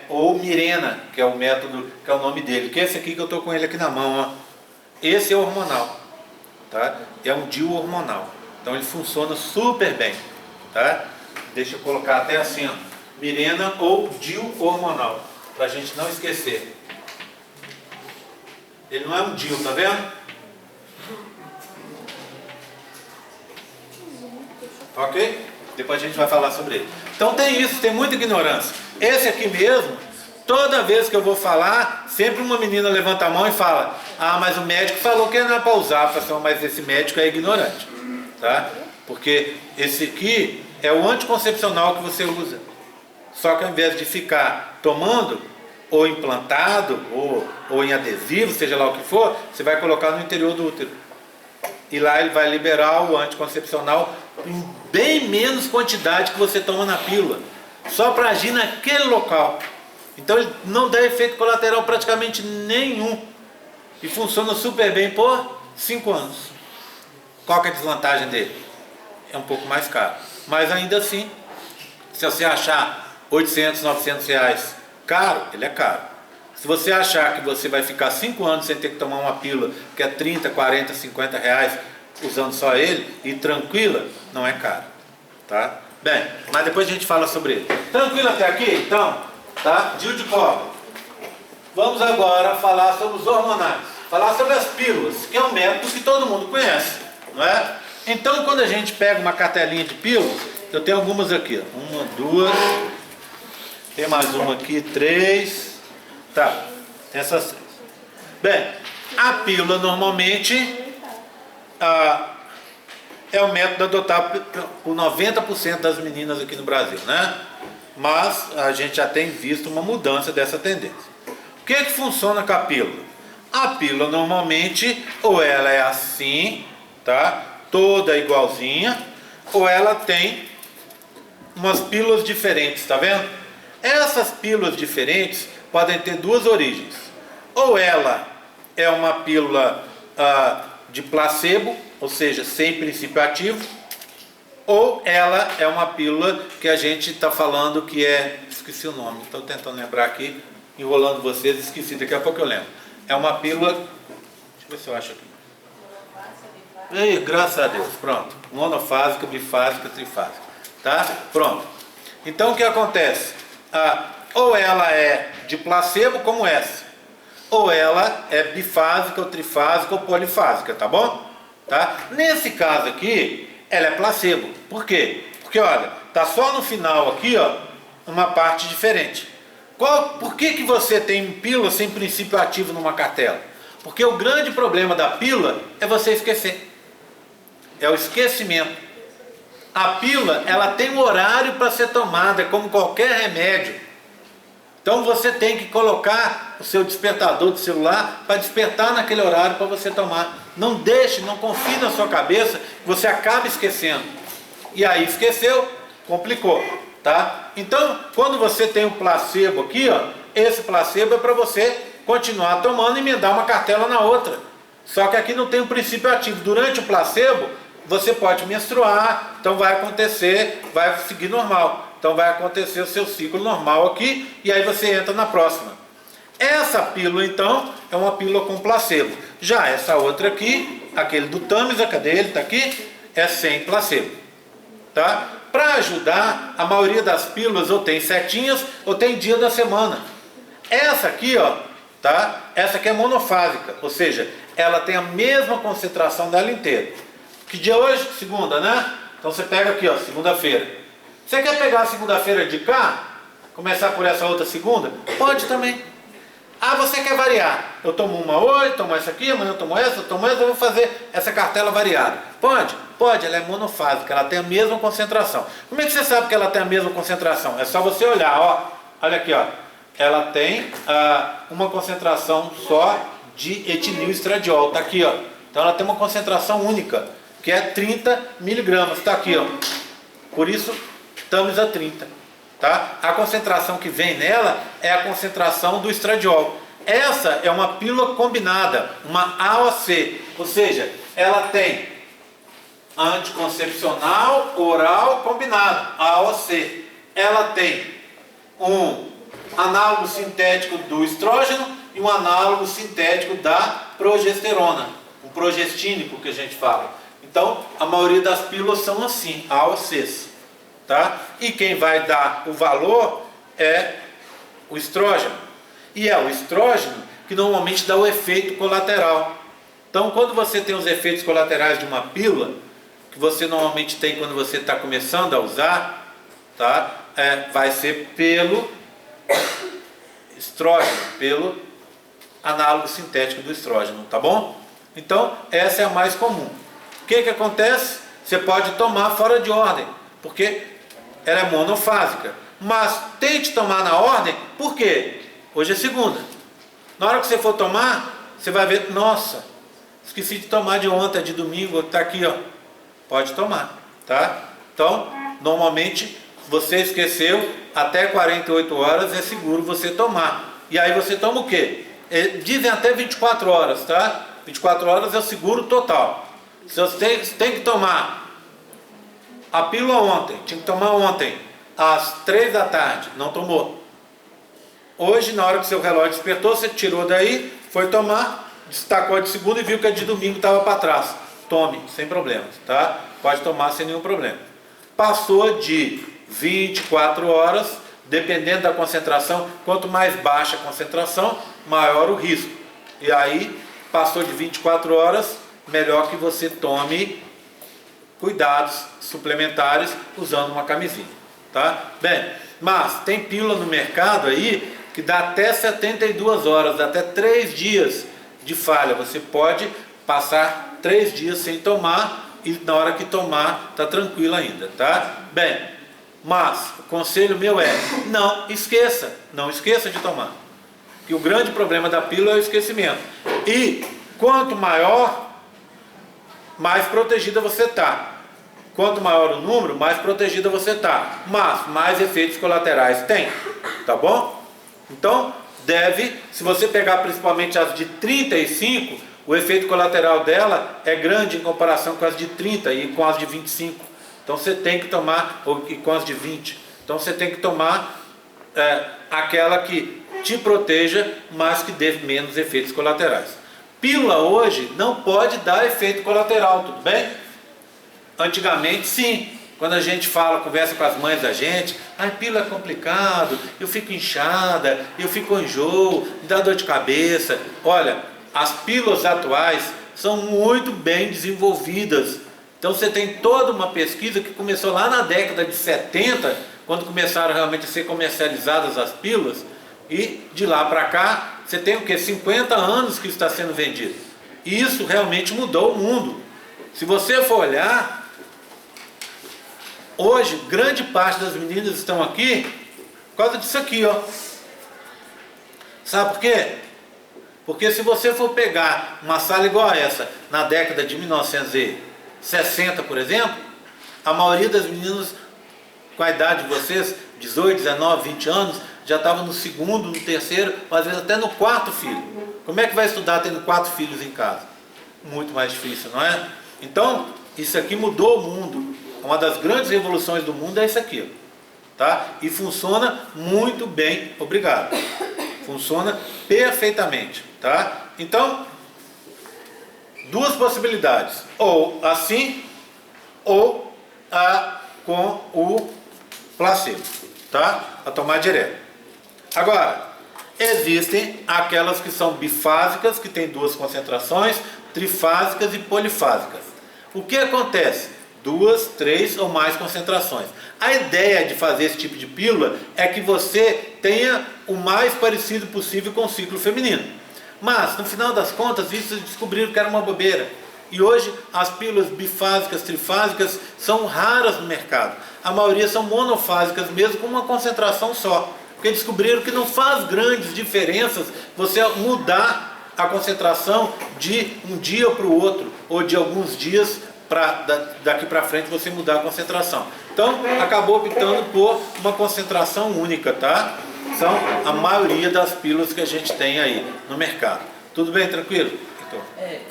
ou Mirena, que é o método, que é o nome dele, que é esse aqui que eu estou com ele aqui na mão, ó. Esse é hormonal, tá? É um DIU hormonal, então ele funciona super bem, tá? Deixa eu colocar até assim, ó, Mirena ou DIU hormonal, para a gente não esquecer. Ele não é um DIU, tá vendo? Ok? Depois a gente vai falar sobre ele. Então tem isso, tem muita ignorância. Esse aqui mesmo, toda vez que eu vou falar, sempre uma menina levanta a mão e fala, mas o médico falou que não é para usar, mas esse médico é ignorante, tá? Porque esse aqui é o anticoncepcional que você usa. Só que ao invés de ficar tomando, ou implantado, ou em adesivo, seja lá o que for, você vai colocar no interior do útero. E lá ele vai liberar o anticoncepcional em bem menos quantidade que você toma na pílula, só para agir naquele local. Então ele não dá efeito colateral praticamente nenhum. E funciona super bem por 5 anos. Qual que é a desvantagem dele? É um pouco mais caro. Mas ainda assim, se você achar 800, 900 reais caro, ele é caro. Se você achar que você vai ficar 5 anos sem ter que tomar uma pílula, que é 30, 40, 50 reais, usando só ele, e tranquila, não é caro, tá? Bem, mas depois a gente fala sobre ele. Tranquilo até aqui, então, tá? DIU de cobre. Vamos agora falar sobre os hormonais. Falar sobre as pílulas, que é um método que todo mundo conhece, não é? Então, quando a gente pega uma cartelinha de pílulas, eu tenho algumas aqui, ó. 1, 2, tem mais uma aqui, 3, tá, tem essas 3. Bem, a pílula normalmente é o método adotado por 90% das meninas aqui no Brasil, né? Mas a gente já tem visto uma mudança dessa tendência. O que funciona com a pílula? A pílula normalmente, ou ela é assim, tá? Toda igualzinha, ou ela tem umas pílulas diferentes, tá vendo? Essas pílulas diferentes podem ter duas origens. Ou ela é uma pílula de placebo, ou seja, sem princípio ativo, ou ela é uma pílula que a gente está falando que é... Esqueci o nome, estou tentando lembrar aqui, enrolando vocês, esqueci, daqui a pouco eu lembro. É uma pílula... Deixa eu ver se eu acho aqui. Ei, graças a Deus, pronto. Monofásica, bifásica, trifásica. Tá? Pronto. Então o que acontece? Ou ela é de placebo, como essa, ou ela é bifásica, ou trifásica, ou polifásica, tá bom? Tá? Nesse caso aqui, ela é placebo. Por quê? Porque, olha, tá só no final aqui, ó, uma parte diferente. Por que você tem pílula sem princípio ativo numa cartela? Porque o grande problema da pílula é você esquecer. É o esquecimento. A pílula, ela tem um horário para ser tomada, como qualquer remédio. Então você tem que colocar o seu despertador do celular para despertar naquele horário para você tomar. Não deixe, não confie na sua cabeça, você acaba esquecendo. E aí esqueceu, complicou, tá? Então, quando você tem o placebo aqui, ó, esse placebo é para você continuar tomando e emendar uma cartela na outra. Só que aqui não tem um princípio ativo. Durante o placebo, você pode menstruar, então vai acontecer, vai seguir normal. Então vai acontecer o seu ciclo normal aqui, e aí você entra na próxima. Essa pílula, então, é uma pílula com placebo. Já essa outra aqui, aquele do Tamisa, cadê ele? Está aqui, é sem placebo. Tá? Para ajudar, a maioria das pílulas ou tem setinhas, ou tem dia da semana. Essa aqui, ó, tá? Essa aqui é monofásica, ou seja, ela tem a mesma concentração dela inteira. Que dia é hoje? Segunda, né? Então você pega aqui, ó, segunda-feira. Você quer pegar a segunda-feira de cá? Começar por essa outra segunda? Pode também. Você quer variar? Eu tomo uma hoje, tomo essa aqui, amanhã eu tomo essa, eu vou fazer essa cartela variada. Pode? Pode, ela é monofásica, ela tem a mesma concentração. Como é que você sabe que ela tem a mesma concentração? É só você olhar, ó. Olha aqui, ó. Ela tem uma concentração só de etilil estradiol. Tá aqui, ó. Então ela tem uma concentração única, que é 30 miligramas. Tá aqui, ó. Por isso, Tamisa 30. Tá? A concentração que vem nela é a concentração do estradiol. Essa é uma pílula combinada, uma AOC, ou seja, ela tem anticoncepcional oral combinado, AOC. Ela tem um análogo sintético do estrógeno e um análogo sintético da progesterona, um progestínico que a gente fala. Então, a maioria das pílulas são assim, AOCs. Tá? E quem vai dar o valor é o estrógeno. E é o estrógeno que normalmente dá o efeito colateral. Então, quando você tem os efeitos colaterais de uma pílula, que você normalmente tem quando você está começando a usar, tá? Vai ser pelo estrógeno, pelo análogo sintético do estrógeno, tá bom? Então, essa é a mais comum. O que acontece? Você pode tomar fora de ordem, porque ela é monofásica. Mas tente tomar na ordem, por quê? Hoje é segunda. Na hora que você for tomar, você vai ver, nossa, esqueci de tomar de ontem, de domingo, está aqui, ó. Pode tomar, tá? Então, normalmente, você esqueceu, até 48 horas é seguro você tomar. E aí você toma o quê? Dizem até 24 horas, tá? 24 horas é o seguro total. Você tem que tomar a pílula ontem, tinha que tomar ontem, às 3 da tarde, não tomou. Hoje, na hora que seu relógio despertou, você tirou daí, foi tomar, destacou de segunda e viu que a de domingo estava para trás. Tome, sem problemas, tá? Pode tomar sem nenhum problema. Passou de 24 horas, dependendo da concentração, quanto mais baixa a concentração, maior o risco. E aí, passou de 24 horas, melhor que você tome cuidados suplementares usando uma camisinha, tá? Bem, mas tem pílula no mercado aí que dá até 72 horas, dá até 3 dias de falha. Você pode passar 3 dias sem tomar e na hora que tomar tá tranquilo ainda, tá? Bem, mas o conselho meu é, não esqueça de tomar. Que o grande problema da pílula é o esquecimento. E quanto maior, mais protegida você tá. Quanto maior o número, mais protegida você tá. Mas mais efeitos colaterais tem, tá bom? Então, se você pegar principalmente as de 35, o efeito colateral dela é grande em comparação com as de 30 e com as de 25. Então você tem que tomar, e com as de 20. Então você tem que tomar aquela que te proteja, mas que dê menos efeitos colaterais. Pílula hoje não pode dar efeito colateral, tudo bem? Antigamente sim. Quando a gente conversa com as mães da gente, pílula é complicado, eu fico inchada, eu fico com enjoo, me dá dor de cabeça. Olha, as pílulas atuais são muito bem desenvolvidas. Então você tem toda uma pesquisa que começou lá na década de 70, quando começaram realmente a ser comercializadas as pílulas, e de lá para cá, você tem o que? 50 anos que está sendo vendido. E isso realmente mudou o mundo. Se você for olhar, hoje, grande parte das meninas estão aqui por causa disso aqui, ó. Sabe por quê? Porque se você for pegar uma sala igual a essa, na década de 1960, por exemplo, a maioria das meninas com a idade de vocês, 18, 19, 20 anos, já estava no segundo, no terceiro, às vezes até no quarto filho. Como é que vai estudar tendo 4 filhos em casa? Muito mais difícil, não é? Então, isso aqui mudou o mundo. Uma das grandes revoluções do mundo é isso aqui, tá? E funciona muito bem, obrigado. Funciona perfeitamente, tá? Então, 2 possibilidades, ou assim, ou com o placebo, tá? A tomar direto. Agora, existem aquelas que são bifásicas, que tem 2 concentrações, trifásicas e polifásicas. O que acontece? 2, 3 ou mais concentrações. A ideia de fazer esse tipo de pílula é que você tenha o mais parecido possível com o ciclo feminino. Mas, no final das contas, isso descobriram que era uma bobeira. E hoje, as pílulas bifásicas, trifásicas, são raras no mercado. A maioria são monofásicas, mesmo com uma concentração só. Porque descobriram que não faz grandes diferenças você mudar a concentração de um dia para o outro, ou de alguns dias daqui para frente você mudar a concentração. Então, acabou optando por uma concentração única, tá? São a maioria das pílulas que a gente tem aí no mercado. Tudo bem, tranquilo? Então.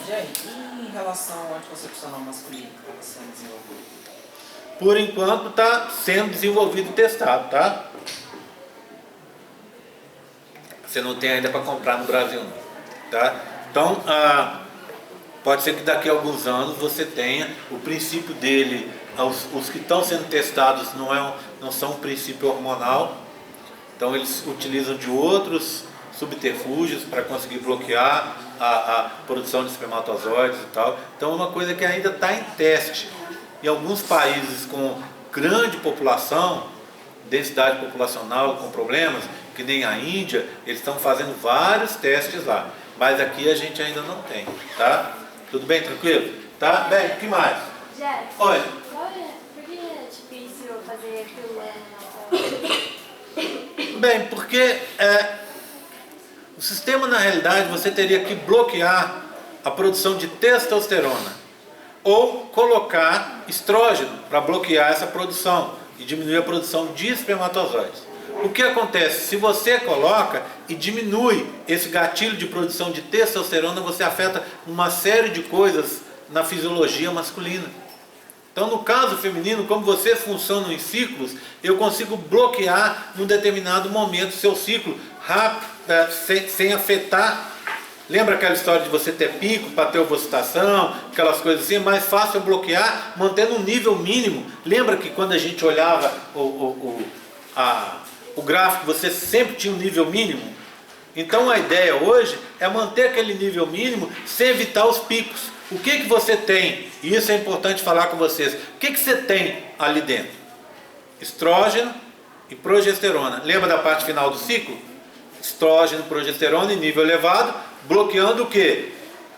Jair, e em relação ao anticoncepcional masculino que está sendo desenvolvido? Por enquanto está sendo desenvolvido e testado, tá? Você não tem ainda para comprar no Brasil, não, tá? Então, pode ser que daqui a alguns anos você tenha o princípio dele. Os que estão sendo testados não são um princípio hormonal, então eles utilizam de outros subterfúgios para conseguir bloquear a produção de espermatozoides e tal. Então é uma coisa que ainda está em teste. Em alguns países com grande população, densidade populacional com problemas, que nem a Índia, eles estão fazendo vários testes lá. Mas aqui a gente ainda não tem, tá? Tudo bem, tranquilo? Tá? Bem, o que mais? Jeff, Oi. por que é difícil fazer pílula menopausa? Bem, porque o sistema, na realidade, você teria que bloquear a produção de testosterona ou colocar estrógeno para bloquear essa produção e diminuir a produção de espermatozoides. O que acontece? Se você coloca e diminui esse gatilho de produção de testosterona, você afeta uma série de coisas na fisiologia masculina. Então, no caso feminino, como vocês funcionam em ciclos, eu consigo bloquear num determinado momento seu ciclo rápido, sem afetar. Lembra aquela história de você ter pico para ter ovulação, aquelas coisas assim? É mais fácil eu bloquear mantendo um nível mínimo. Lembra que quando a gente olhava o gráfico, você sempre tinha um nível mínimo. Então a ideia hoje é manter aquele nível mínimo sem evitar os picos. O que você tem? E isso é importante falar com vocês. O que você tem ali dentro? Estrógeno e progesterona. Lembra da parte final do ciclo? Estrógeno, progesterona em nível elevado, bloqueando o quê?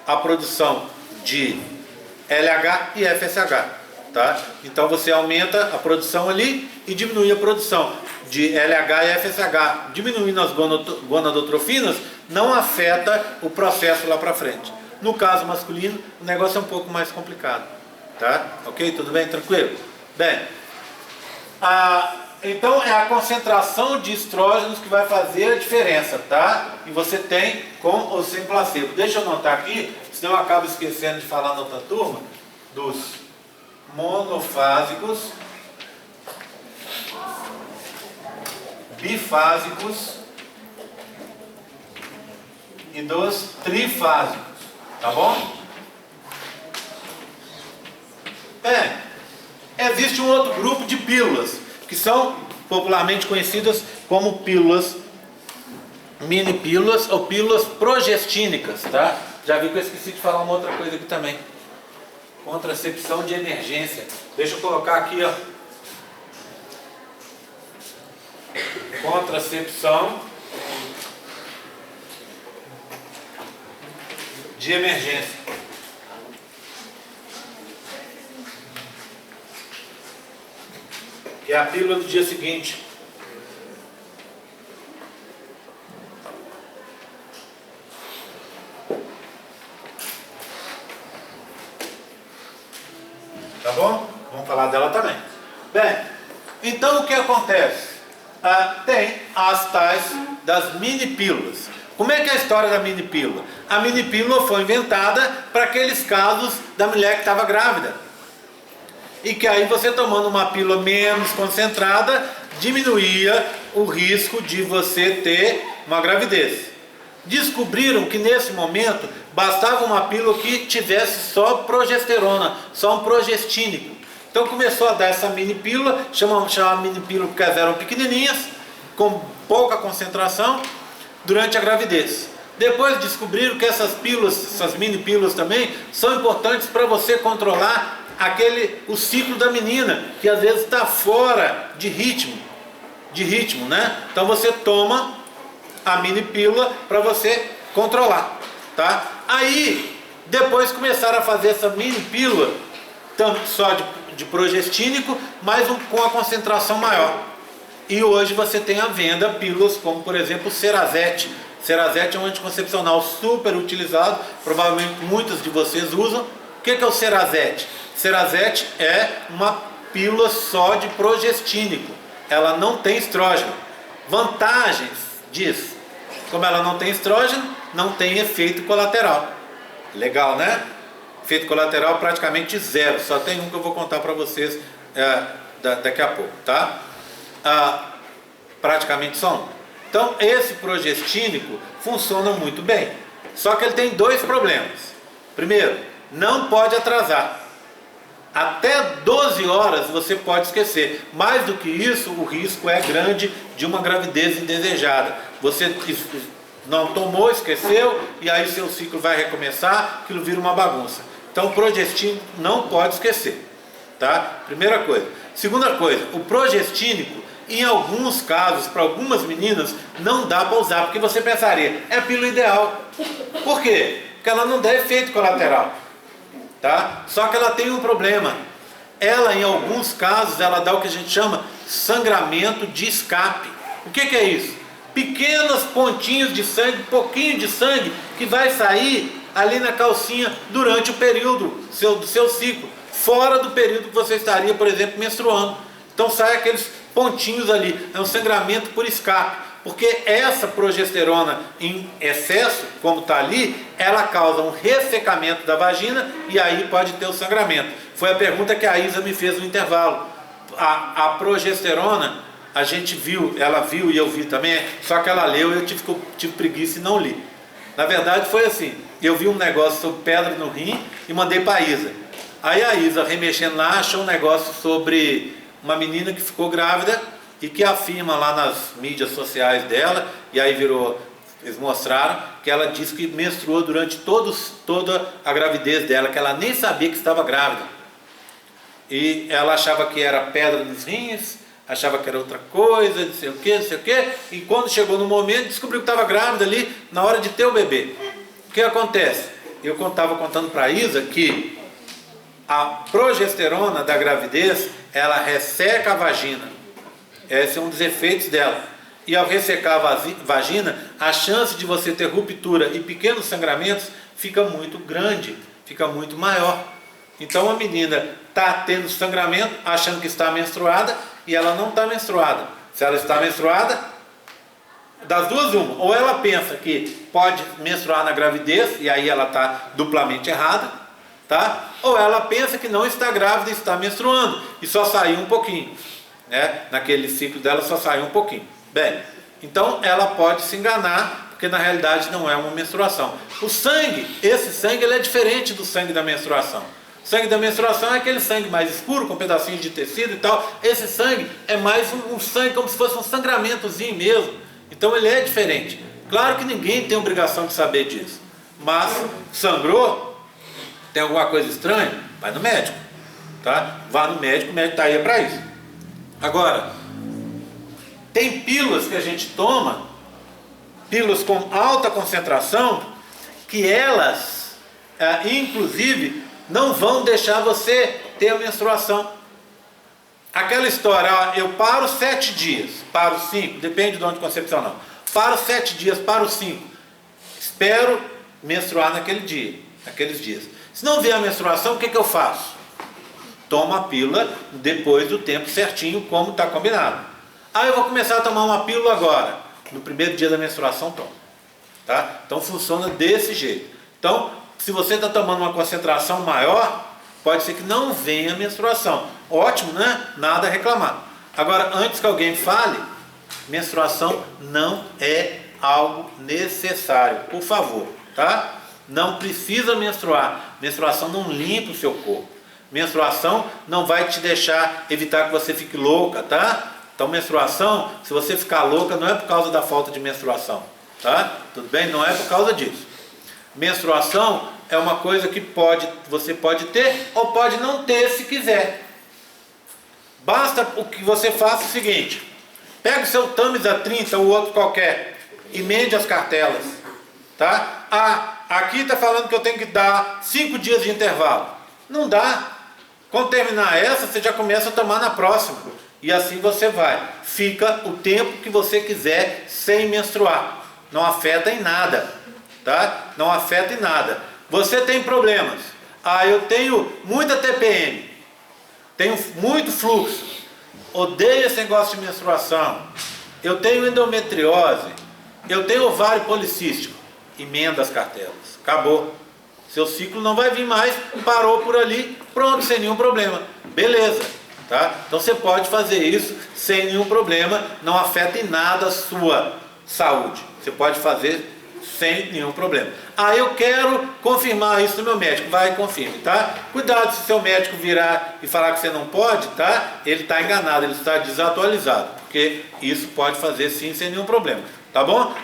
A produção de LH e FSH. Tá? Então você aumenta a produção ali e diminui a produção de LH e FSH. Diminuindo as gonadotrofinas não afeta o processo lá para frente. No caso masculino, o negócio é um pouco mais complicado. Tá? Ok? Tudo bem? Tranquilo? Bem, então é a concentração de estrógenos que vai fazer a diferença, tá? E você tem com ou sem placebo. Deixa eu anotar aqui, senão eu acabo esquecendo de falar na outra turma, dos monofásicos, bifásicos e dos trifásicos, tá bom? Existe um outro grupo de pílulas, que são popularmente conhecidas como pílulas, mini pílulas ou pílulas progestínicas, tá? Já vi que eu esqueci de falar uma outra coisa aqui também. Contracepção de emergência. Deixa eu colocar aqui, ó. Contracepção de emergência. Que é a pílula do dia seguinte. Tá bom? Vamos falar dela também. Bem, então o que acontece? Tem as tais das mini pílulas. Como é que é a história da mini pílula? A mini pílula foi inventada para aqueles casos da mulher que estava grávida. E que aí você tomando uma pílula menos concentrada, diminuía o risco de você ter uma gravidez. Descobriram que nesse momento bastava uma pílula que tivesse só progesterona, só um progestínico. Então começou a dar essa mini pílula, chamava mini pílula porque elas eram pequenininhas, com pouca concentração, durante a gravidez. Depois descobriram que essas pílulas, essas mini pílulas também, são importantes para você controlar o ciclo da menina, que às vezes está fora de ritmo, né? Então você toma a mini pílula para você controlar, tá? Aí, depois começaram a fazer essa mini pílula, tanto só de progestínico, mas com a concentração maior. E hoje você tem à venda pílulas como, por exemplo, o Cerazete. Cerazete é um anticoncepcional super utilizado, provavelmente muitos de vocês usam. O que é o Cerazete? Cerazete é uma pílula só de progestínico. Ela não tem estrógeno. Vantagens disso: como ela não tem estrógeno, não tem efeito colateral. Legal, né? Efeito colateral praticamente zero. Só tem um que eu vou contar para vocês daqui a pouco, tá? Praticamente só um. Então esse progestínico funciona muito bem. Só que ele tem dois problemas. Primeiro, não pode atrasar. Até 12 horas você pode esquecer. Mais do que isso, o risco é grande de uma gravidez indesejada. Você não tomou, esqueceu, e aí seu ciclo vai recomeçar, aquilo vira uma bagunça. Então o progestínico não pode esquecer, tá? Primeira coisa. Segunda coisa, o progestínico, em alguns casos, para algumas meninas, não dá para usar, porque você pensaria, é a pílula ideal. Por quê? Porque ela não dá efeito colateral. Tá? Só que ela tem um problema. Ela, em alguns casos, ela dá o que a gente chama sangramento de escape. O que é isso? Pequenos pontinhos de sangue, pouquinho de sangue que vai sair ali na calcinha durante o período do seu ciclo, fora do período que você estaria, por exemplo, menstruando. Então sai aqueles pontinhos ali, é um sangramento por escape, porque essa progesterona em excesso, como está ali, ela causa um ressecamento da vagina e aí pode ter o sangramento. Foi a pergunta que a Isa me fez no intervalo. A progesterona, a gente viu, ela viu e eu vi também, só que ela leu e eu tive preguiça e não li. Na verdade foi assim, eu vi um negócio sobre pedra no rim e mandei para a Isa. Aí a Isa, remexendo lá, achou um negócio sobre uma menina que ficou grávida e que afirma lá nas mídias sociais dela, e aí eles mostraram que ela disse que menstruou durante toda a gravidez dela, que ela nem sabia que estava grávida. E ela achava que era pedra nos rins, achava que era outra coisa, não sei o que, e quando chegou no momento, descobriu que estava grávida ali, na hora de ter o bebê. O que acontece? Eu estava contando para a Isa que a progesterona da gravidez, ela resseca a vagina. Esse é um dos efeitos dela. E ao ressecar a vagina, a chance de você ter ruptura e pequenos sangramentos fica muito grande, fica muito maior. Então a menina está tendo sangramento, achando que está menstruada, e ela não está menstruada. Se ela está menstruada, das duas uma, ou ela pensa que pode menstruar na gravidez, e aí ela está duplamente errada, tá? Ou ela pensa que não está grávida e está menstruando, e só saiu um pouquinho, né? Naquele ciclo dela só saiu um pouquinho. Bem, então ela pode se enganar, porque na realidade não é uma menstruação. O sangue, esse sangue, ele é diferente do sangue da menstruação. O sangue da menstruação é aquele sangue mais escuro, com pedacinhos de tecido e tal. Esse sangue é mais um sangue como se fosse um sangramentozinho mesmo. Então ele é diferente. Claro que ninguém tem obrigação de saber disso. Mas sangrou, tem alguma coisa estranha, vai no médico. Tá? Vá no médico, o médico está aí para isso. Agora, tem pílulas que a gente toma, pílulas com alta concentração, que elas, inclusive, não vão deixar você ter a menstruação. Aquela história, eu paro 7 dias, paro 5, depende de onde concepcional. Paro 7 dias, paro 5. Espero menstruar naqueles dias. Se não vier a menstruação, o que eu faço? Tomo a pílula depois do tempo certinho, como está combinado. Eu vou começar a tomar uma pílula agora. No primeiro dia da menstruação, tomo. Tá? Então funciona desse jeito. Então, se você está tomando uma concentração maior, pode ser que não venha a menstruação. Ótimo, né? Nada a reclamar. Agora, antes que alguém fale, menstruação não é algo necessário. Por favor, tá? Não precisa menstruar. Menstruação não limpa o seu corpo. Menstruação não vai te deixar, evitar que você fique louca, tá? Então, menstruação, se você ficar louca, não é por causa da falta de menstruação, tá? Tudo bem? Não é por causa disso. Menstruação é uma coisa que você pode ter ou pode não ter se quiser. Basta o que você faça o seguinte: pega o seu Tamisa 30 ou outro qualquer, emende as cartelas, tá? Aqui está falando que eu tenho que dar 5 dias de intervalo. Não dá. Quando terminar essa, você já começa a tomar na próxima. E assim você vai. Fica o tempo que você quiser sem menstruar. Não afeta em nada. Tá? Não afeta em nada. Você tem problemas. Eu tenho muita TPM. Tenho muito fluxo. Odeio esse negócio de menstruação. Eu tenho endometriose. Eu tenho ovário policístico. Emenda as cartelas. Acabou. Seu ciclo não vai vir mais. Parou por ali. Pronto, sem nenhum problema. Beleza. Tá? Então você pode fazer isso sem nenhum problema. Não afeta em nada a sua saúde. Você pode fazer sem nenhum problema. Eu quero confirmar isso no meu médico. Vai e confirme, tá? Cuidado se seu médico virar e falar que você não pode, tá? Ele está enganado, ele está desatualizado. Porque isso pode fazer sim, sem nenhum problema. Tá bom?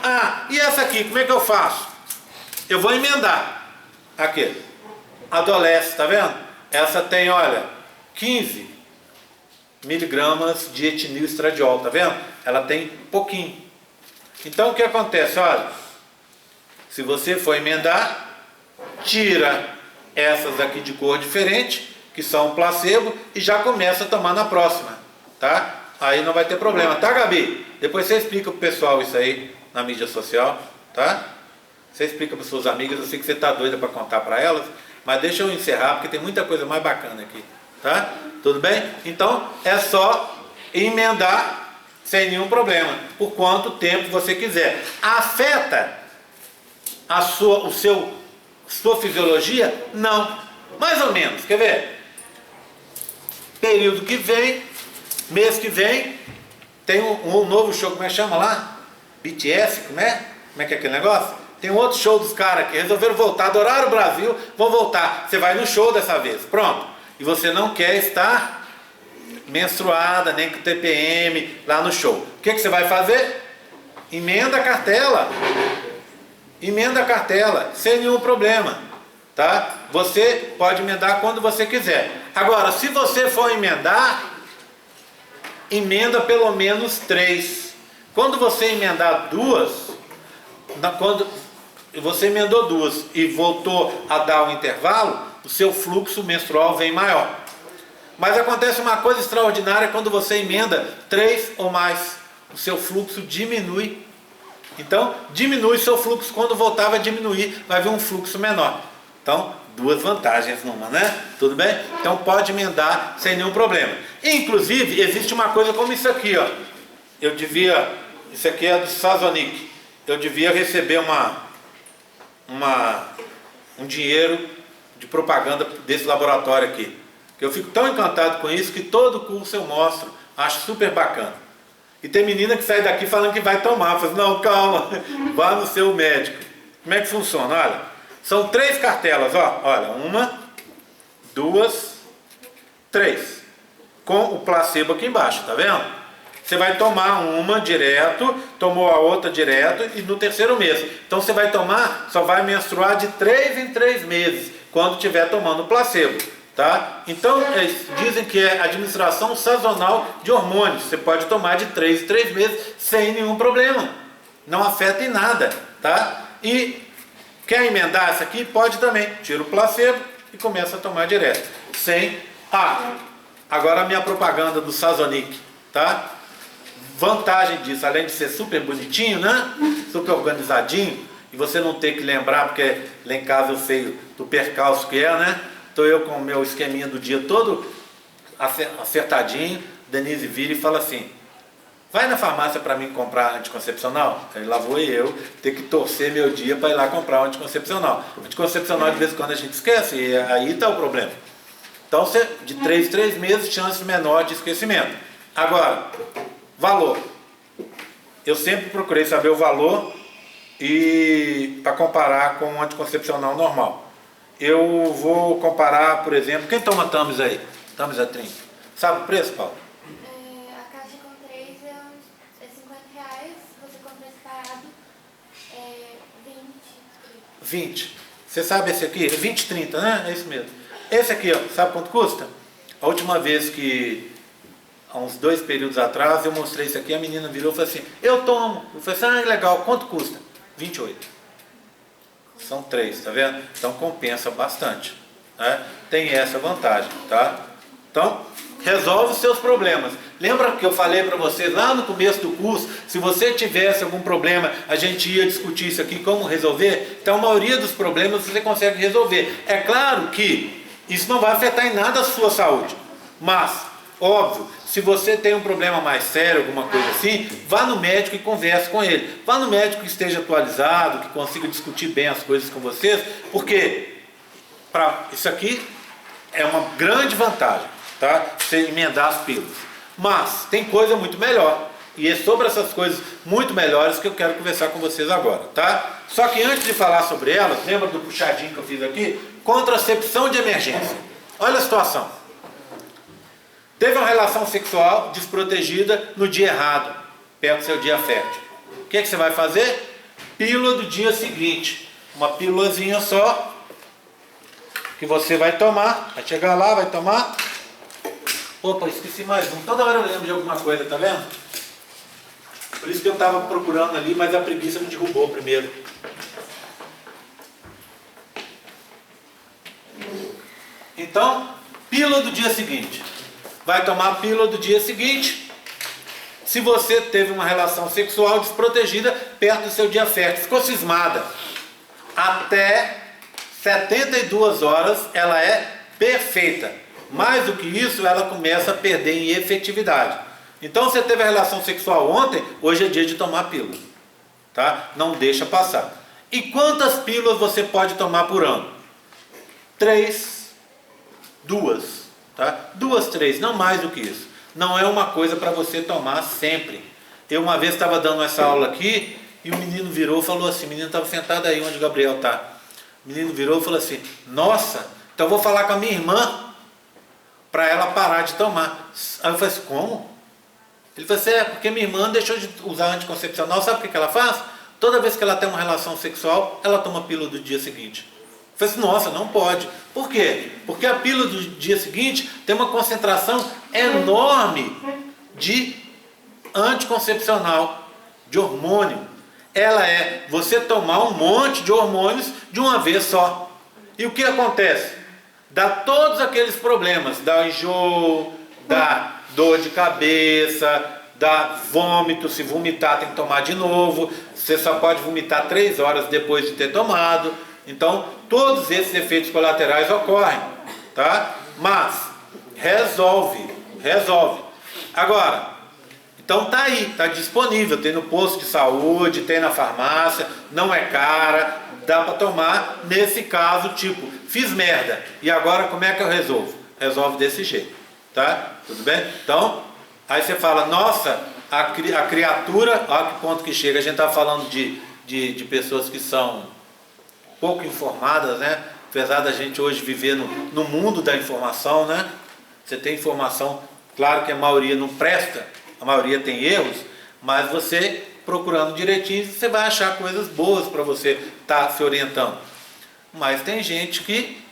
E essa aqui, como é que eu faço? Eu vou emendar. Aqui. Adolesce, tá vendo? Essa tem, olha, 15 miligramas de etinil estradiol, tá vendo? Ela tem pouquinho. Então o que acontece? Olha, se você for emendar, tira essas aqui de cor diferente, que são placebo, e já começa a tomar na próxima, tá? Aí não vai ter problema, tá, Gabi? Depois você explica pro pessoal isso aí na mídia social, tá? Você explica para suas amigas. Eu sei que você tá doida para contar para elas, mas deixa eu encerrar porque tem muita coisa mais bacana aqui, tá? Tudo bem? Então é só emendar sem nenhum problema, por quanto tempo você quiser. Afeta a sua fisiologia? Não. Mais ou menos, quer ver? Período que vem, mês que vem, tem um novo show, como é que chama lá? BTS, como é? Como é que é aquele negócio? Tem um outro show dos caras que resolveram voltar, adoraram o Brasil, vão voltar. Você vai no show dessa vez, pronto. E você não quer estar menstruada, nem com TPM lá no show. O que você vai fazer? Emenda a cartela. Emenda a cartela, sem nenhum problema, tá? Você pode emendar quando você quiser. Agora, se você for emendar, emenda pelo menos 3. Quando você emendar 2, quando você emendou 2 e voltou a dar o intervalo, o seu fluxo menstrual vem maior. Mas acontece uma coisa extraordinária quando você emenda 3 ou mais, o seu fluxo diminui. Então, diminui seu fluxo, quando voltar vai diminuir, vai vir um fluxo menor. Então, 2 vantagens numa, né? Tudo bem? Então pode emendar sem nenhum problema. Inclusive, existe uma coisa como isso aqui, ó. Isso aqui é do Sazonic. Eu devia receber um dinheiro de propaganda desse laboratório aqui. Eu fico tão encantado com isso que todo curso eu mostro, acho super bacana. E tem menina que sai daqui falando que vai tomar. Eu falo, não, calma, vá no seu médico. Como é que funciona? Olha, são 3 cartelas, ó. Olha, 1, 2, 3. Com o placebo aqui embaixo, tá vendo? Você vai tomar uma direto, tomou a outra direto e no 3º mês. Então você vai tomar, só vai menstruar de 3 em 3 meses, quando estiver tomando o placebo. Tá? Então, dizem que é administração sazonal de hormônios. Você pode tomar de 3 em 3 meses sem nenhum problema. Não afeta em nada. Tá? E quer emendar essa aqui? Pode também. Tira o placebo e começa a tomar direto. Sem... agora a minha propaganda do Sazonic. Tá? Vantagem disso, além de ser super bonitinho, né? Super organizadinho. E você não ter que lembrar, porque lá em casa eu sei do percalço que é, né? Estou eu com o meu esqueminha do dia todo acertadinho. Denise vira e fala assim: vai na farmácia para mim comprar anticoncepcional? Aí lá vou eu ter que torcer meu dia para ir lá comprar um anticoncepcional. Anticoncepcional de vez em quando a gente esquece, e aí está o problema. Então você, de 3 em 3 meses, chance menor de esquecimento. Agora, valor. Eu sempre procurei saber o valor e para comparar com um anticoncepcional normal. Eu vou comparar, por exemplo, quem toma Tams aí? Tams é 30. Sabe o preço, Paulo? A caixa com 3 é R$50, você compra separado é 20. Você sabe esse aqui? 20, 30, né? É isso mesmo. Esse aqui, ó, sabe quanto custa? A última vez que, há uns 2 períodos atrás, eu mostrei isso aqui, a menina virou e falou assim: eu tomo. Eu falei assim: legal, quanto custa? 28. São 3, tá vendo? Então compensa bastante, né? Tem essa vantagem, tá? Então, resolve os seus problemas. Lembra que eu falei para vocês lá no começo do curso, se você tivesse algum problema, a gente ia discutir isso aqui, como resolver? Então a maioria dos problemas você consegue resolver. É claro que isso não vai afetar em nada a sua saúde, mas, óbvio, se você tem um problema mais sério, alguma coisa assim, vá no médico e converse com ele. Vá no médico que esteja atualizado, que consiga discutir bem as coisas com vocês, porque isso aqui é uma grande vantagem, tá? Você emendar as pílulas. Mas tem coisa muito melhor. E é sobre essas coisas muito melhores que eu quero conversar com vocês agora, tá? Só que antes de falar sobre elas, lembra do puxadinho que eu fiz aqui? Contracepção de emergência. Olha a situação. Teve uma relação sexual desprotegida no dia errado, perto do seu dia fértil. O que você vai fazer? Pílula do dia seguinte. Uma pílulazinha só, que você vai tomar. Vai chegar lá, vai tomar. Opa, esqueci mais um. Toda hora eu lembro de alguma coisa, tá vendo? Por isso que eu estava procurando ali, mas a preguiça me derrubou primeiro. Então, pílula do dia seguinte. Vai tomar a pílula do dia seguinte, se você teve uma relação sexual desprotegida perto do seu dia fértil, ficou cismada. Até 72 horas ela é perfeita. Mais do que isso, ela começa a perder em efetividade. Então, você teve a relação sexual ontem, hoje é dia de tomar a pílula. Tá? Não deixa passar. E quantas pílulas você pode tomar por ano? 3, 2. Tá? 2, 3, não mais do que isso. Não é uma coisa para você tomar sempre. Eu uma vez estava dando essa aula aqui e o menino virou e falou assim, o menino estava sentado aí onde o Gabriel está. O menino virou e falou assim: nossa, então eu vou falar com a minha irmã. para ela parar de tomar. Aí eu falei assim, como? Ele falou assim, porque minha irmã deixou de usar anticoncepcional, sabe o que ela faz? Toda vez que ela tem uma relação sexual, ela toma a pílula do dia seguinte. Eu falei assim, nossa, não pode. Por quê? Porque a pílula do dia seguinte tem uma concentração enorme de anticoncepcional, de hormônio. Ela é você tomar um monte de hormônios de uma vez só. E o que acontece? Dá todos aqueles problemas, dá enjoo, dá dor de cabeça, dá vômito, se vomitar tem que tomar de novo, você só pode vomitar 3 horas depois de ter tomado. Então, todos esses efeitos colaterais ocorrem, tá? Mas, resolve. Agora, então tá aí, tá disponível, tem no posto de saúde, tem na farmácia, não é cara, dá para tomar. Nesse caso, tipo, fiz merda, e agora como é que eu resolvo? Resolve desse jeito, tá? Tudo bem? Então, aí você fala, nossa, a criatura, olha que ponto que chega, a gente tá falando de pessoas que são pouco informadas, né? Apesar da gente hoje viver no mundo da informação, né? Você tem informação, claro que a maioria não presta, a maioria tem erros, mas você procurando direitinho, você vai achar coisas boas para você estar se orientando. Mas tem gente que,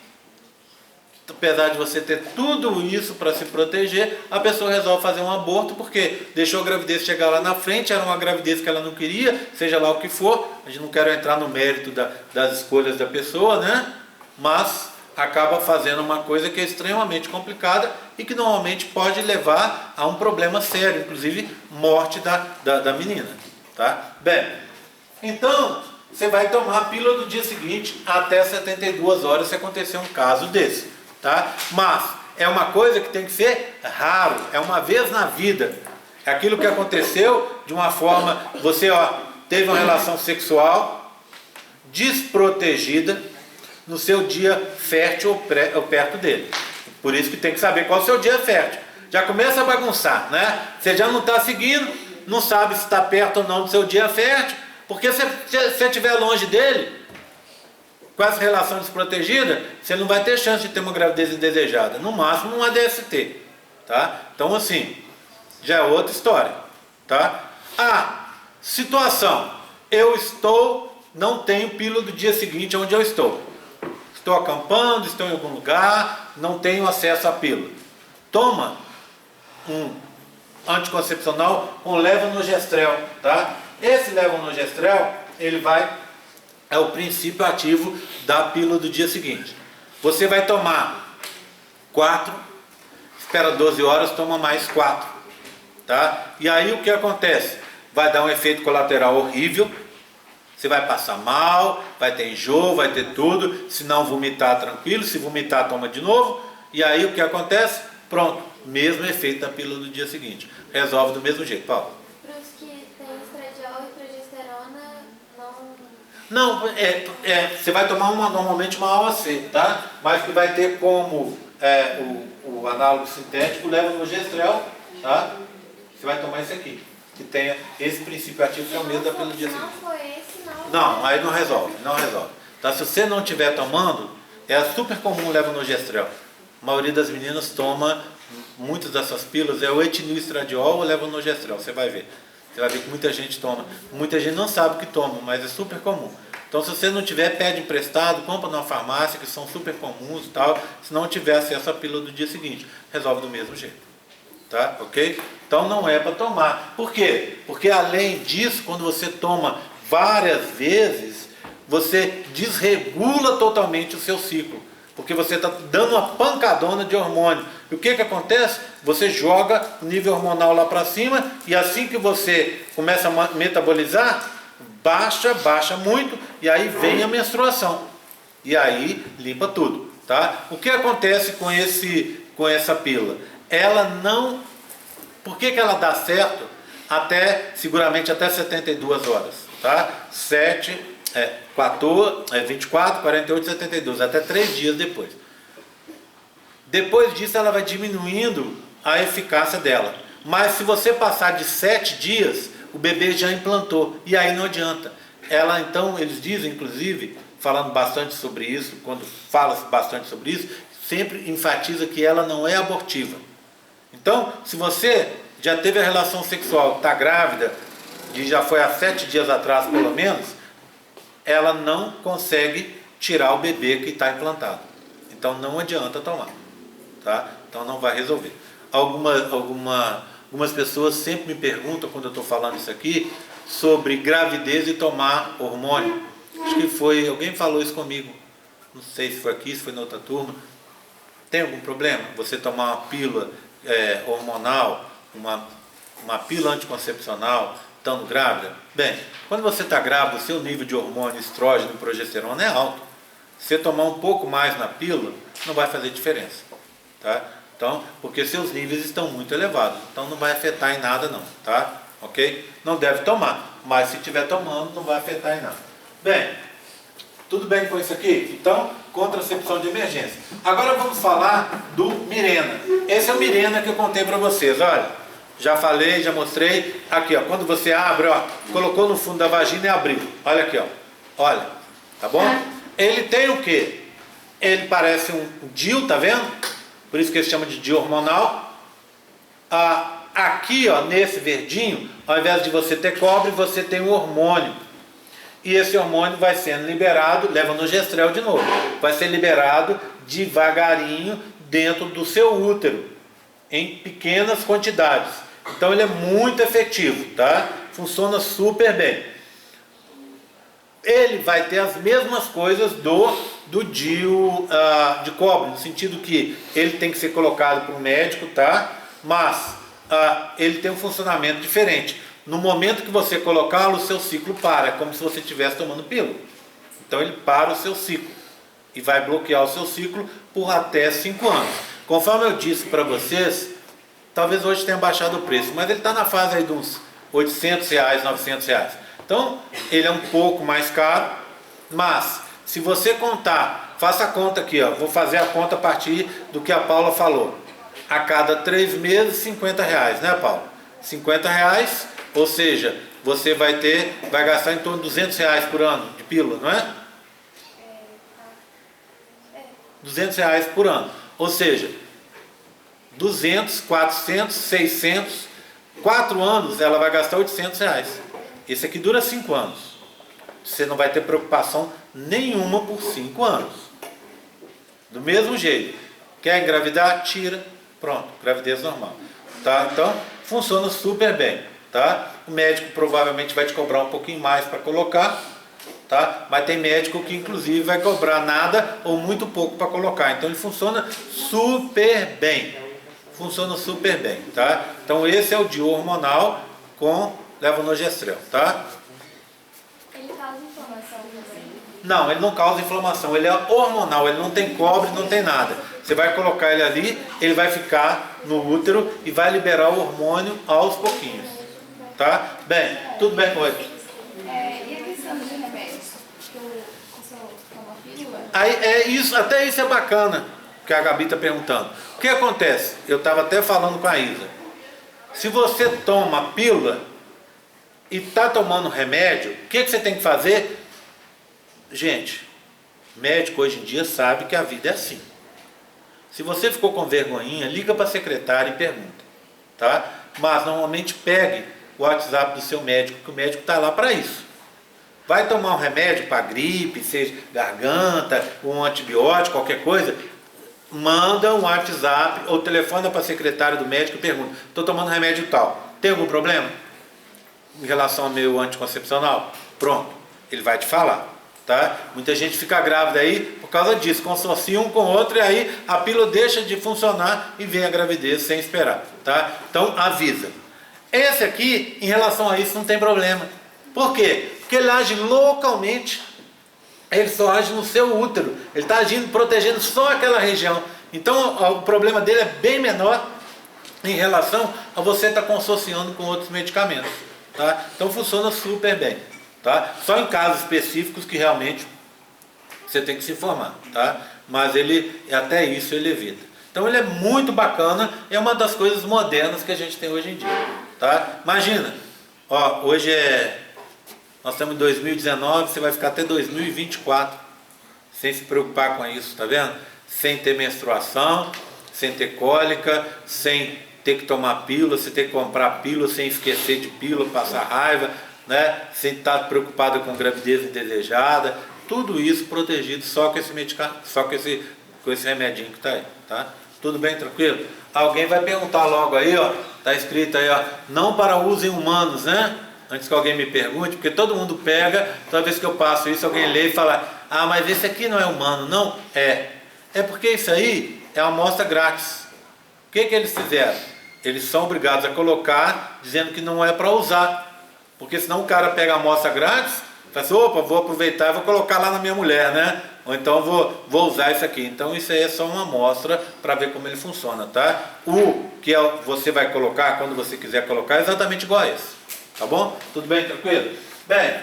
apesar de você ter tudo isso para se proteger, a pessoa resolve fazer um aborto porque deixou a gravidez chegar lá na frente, era uma gravidez que ela não queria, seja lá o que for. A gente não quer entrar no mérito das escolhas da pessoa, né? Mas acaba fazendo uma coisa que é extremamente complicada e que normalmente pode levar a um problema sério, inclusive morte da menina, tá? Bem, então você vai tomar a pílula do dia seguinte até 72 horas se acontecer um caso desse, tá? Mas é uma coisa que tem que ser raro, é uma vez na vida. É aquilo que aconteceu de uma forma, você teve uma relação sexual desprotegida no seu dia fértil ou perto dele. Por isso que tem que saber qual é o seu dia fértil. Já começa a bagunçar, né? Você já não está seguindo, não sabe se está perto ou não do seu dia fértil, porque se você estiver longe dele, com essa relação desprotegida, você não vai ter chance de ter uma gravidez indesejada. No máximo, um ADST, tá? Então, assim, já é outra história, tá? Situação. Não tenho pílula do dia seguinte onde eu estou. Estou acampando, estou em algum lugar, não tenho acesso à pílula. Toma um anticoncepcional com levonorgestrel, tá? Esse levonorgestrel, é o princípio ativo da pílula do dia seguinte. Você vai tomar 4, espera 12 horas, toma mais 4, tá? E aí o que acontece? Vai dar um efeito colateral horrível. Você vai passar mal, vai ter enjoo, vai ter tudo. Se não vomitar, tranquilo. Se vomitar, toma de novo. E aí o que acontece? Pronto, mesmo efeito da pílula do dia seguinte. Resolve do mesmo jeito. Paulo? Para os que têm estradiol e progesterona, Não, você vai tomar normalmente uma AOC, tá? Mas que vai ter como o análogo sintético, levonorgestrel, tá? Você vai tomar esse aqui, que tenha esse princípio ativo que é o mesmo da pílula do dia seguinte. não foi esse, Não, aí não resolve. Tá? Se você não estiver tomando, é super comum o levonorgestrel. A maioria das meninas toma muitas dessas pílulas, é o etilenoestradiol ou o levonorgestrel, você vai ver. Você vai ver que muita gente toma. Muita gente não sabe o que toma, mas é super comum. Então, se você não tiver, pede emprestado, compra numa farmácia, que são super comuns e tal. Se não tiver acesso à pílula do dia seguinte, resolve do mesmo jeito. Tá? Ok? Então, não é para tomar. Por quê? Porque, além disso, quando você toma várias vezes, você desregula totalmente o seu ciclo. Porque você está dando uma pancadona de hormônio. E o que acontece? Você joga o nível hormonal lá para cima e assim que você começa a metabolizar, baixa muito e aí vem a menstruação. E aí limpa tudo. Tá? O que acontece com essa pílula? Ela não... Por que ela dá certo? Seguramente até 72 horas. Tá? 24, 48, 72, até 3 dias depois. Depois disso ela vai diminuindo a eficácia dela. Mas se você passar de 7 dias, o bebê já implantou. E aí não adianta. Ela então, eles dizem inclusive, falando bastante sobre isso, quando fala bastante sobre isso, sempre enfatiza que ela não é abortiva. Então, se você já teve a relação sexual, está grávida, e já foi há 7 dias atrás pelo menos, ela não consegue tirar o bebê que está implantado. Então não adianta tomar, tá? Então não vai resolver. Algumas pessoas sempre me perguntam, quando eu estou falando isso aqui, sobre gravidez e tomar hormônio. Acho que foi, alguém falou isso comigo, não sei se foi aqui, se foi na outra turma. Tem algum problema você tomar uma pílula hormonal, uma pílula anticoncepcional, estando grávida? Bem, quando você está grávida, o seu nível de hormônio estrógeno e progesterona é alto. Se você tomar um pouco mais na pílula, não vai fazer diferença, tá? Então, porque seus níveis estão muito elevados, então não vai afetar em nada não, tá? Ok? Não deve tomar, mas se estiver tomando, não vai afetar em nada. Bem, tudo bem com isso aqui? Então, contracepção de emergência. Agora vamos falar do Mirena. Esse é o Mirena que eu contei para vocês, olha. Já falei, já mostrei. Aqui, ó, quando você abre, ó, colocou no fundo da vagina e abriu. Olha aqui, ó. Olha, tá bom? Ele tem o quê? Ele parece um DIU, tá vendo? Por isso que ele chama de DIU hormonal. Aqui, ó, nesse verdinho, ao invés de você ter cobre, você tem um hormônio. E esse hormônio vai sendo liberado, leva no gestrel de novo, vai ser liberado devagarinho dentro do seu útero, em pequenas quantidades. Então ele é muito efetivo, tá? Funciona super bem. Ele vai ter as mesmas coisas do DIU de cobre, no sentido que ele tem que ser colocado por um médico, tá? Mas ele tem um funcionamento diferente. No momento que você colocá-lo, o seu ciclo para, é como se você estivesse tomando pílula. Então ele para o seu ciclo e vai bloquear o seu ciclo por até 5 anos. Conforme eu disse para vocês, talvez hoje tenha baixado o preço, mas ele está na fase aí de uns R$800, R$900. Então ele é um pouco mais caro, mas se você contar, faça a conta aqui, ó, vou fazer a conta a partir do que a Paula falou. A cada 3 meses, R$50, né, Paula? R$50, ou seja, você vai gastar em torno de R$200 por ano de pílula, não é? R$200 por ano. Ou seja, 200, 400, 600, 4 anos ela vai gastar R$800. Esse aqui dura 5 anos. Você não vai ter preocupação nenhuma por 5 anos. Do mesmo jeito. Quer engravidar? Tira. Pronto, gravidez normal. Tá? Então, funciona super bem. Tá? O médico provavelmente vai te cobrar um pouquinho mais para colocar. Tá? Mas tem médico que inclusive vai cobrar nada ou muito pouco para colocar. Então ele funciona super bem. Funciona super bem. Tá? Então esse é o DIU hormonal com levonorgestrel. Tá? Ele causa inflamação também? Não, ele não causa inflamação. Ele é hormonal, ele não tem cobre, não tem nada. Você vai colocar ele ali, ele vai ficar no útero e vai liberar o hormônio aos pouquinhos. Tá? Bem, tudo bem com ele. E a questão de remédios? Que o pessoal toma pílula? Aí, até isso é bacana, que a Gabi está perguntando. O que acontece? Eu estava até falando com a Isa. Se você toma pílula e está tomando remédio, o que você tem que fazer? Gente, médico hoje em dia sabe que a vida é assim. Se você ficou com vergonhinha, liga para a secretária e pergunta. Tá? Mas normalmente pegue o WhatsApp do seu médico, que o médico está lá para isso. Vai tomar um remédio para gripe, seja garganta, um antibiótico, qualquer coisa, manda um WhatsApp ou telefona para a secretária do médico e pergunta: estou tomando remédio tal, tem algum problema em relação ao meu anticoncepcional? Pronto, ele vai te falar. Tá? Muita gente fica grávida aí por causa disso, consorcia um com o outro e aí a pílula deixa de funcionar e vem a gravidez sem esperar. Tá? Então avisa. Esse aqui, em relação a isso, não tem problema. Por quê? Porque ele age localmente. Ele só age no seu útero. Ele está agindo, protegendo só aquela região. Então o problema dele é bem menor em relação a você estar consorciando com outros medicamentos. Tá? Então funciona super bem. Tá? Só em casos específicos que realmente você tem que se informar. Tá? Mas até isso ele evita. Então ele é muito bacana, é uma das coisas modernas que a gente tem hoje em dia. Tá? Imagina, ó, hoje nós estamos em 2019, você vai ficar até 2024 sem se preocupar com isso, tá vendo? sem ter menstruação, sem ter cólica, sem ter que tomar pílula, sem ter que comprar pílula, sem esquecer de pílula, passar raiva, né? Sem estar preocupado com gravidez indesejada, tudo isso protegido só com esse medicamento, só com esse remedinho que está aí, tá? Tudo bem, tranquilo? Alguém vai perguntar logo aí, ó, tá escrito aí, ó, não para uso em humanos, né? Antes que alguém me pergunte, porque todo mundo pega, toda vez que eu passo isso, alguém lê e fala, ah, mas esse aqui não é humano. Não, é porque isso aí é uma amostra grátis. O que eles fizeram? Eles são obrigados a colocar, dizendo que não é para usar, porque senão o cara pega a amostra grátis, fala assim, opa, vou aproveitar e vou colocar lá na minha mulher, né? Ou então vou usar isso aqui. Então isso aí é só uma amostra para ver como ele funciona, tá? O que você vai colocar, quando você quiser colocar, é exatamente igual a esse. Tá bom? Tudo bem? Tranquilo? Bem,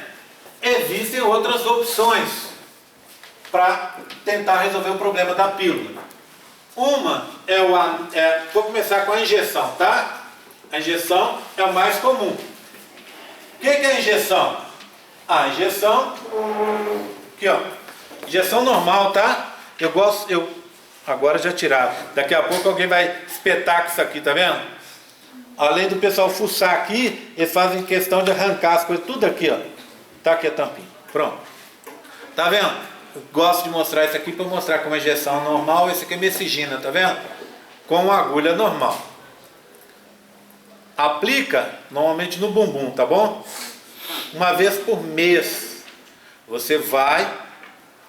existem outras opções para tentar resolver o problema da pílula. Uma vou começar com a injeção, tá? A injeção é o mais comum. O que é a injeção? A injeção, aqui ó, injeção normal, tá? Agora já tiraram. Daqui a pouco alguém vai espetar com isso aqui, tá vendo? Além do pessoal fuçar aqui, eles fazem questão de arrancar as coisas, tudo aqui, ó. Tá aqui a tampinha. Pronto. Tá vendo? Eu gosto de mostrar isso aqui para mostrar como a injeção normal. Esse aqui é messagina, tá vendo? Com a agulha normal. Aplica normalmente no bumbum, tá bom? Uma vez por mês. Você vai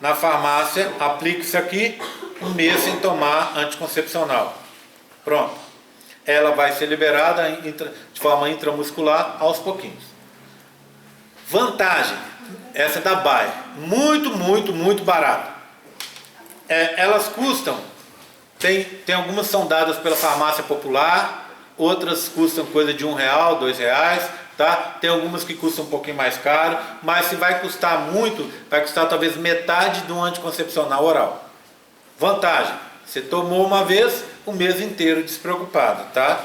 na farmácia, aplica isso aqui, um mês sem tomar anticoncepcional. Pronto. Ela vai ser liberada de forma intramuscular aos pouquinhos. Vantagem, essa é da Bayer, muito barato. Elas custam, tem algumas são dadas pela farmácia popular, outras custam coisa de R$1, R$2, tá? Tem algumas que custam um pouquinho mais caro, mas se vai custar muito, vai custar talvez metade de um anticoncepcional oral. Vantagem, você tomou uma vez, o mês inteiro despreocupado, tá?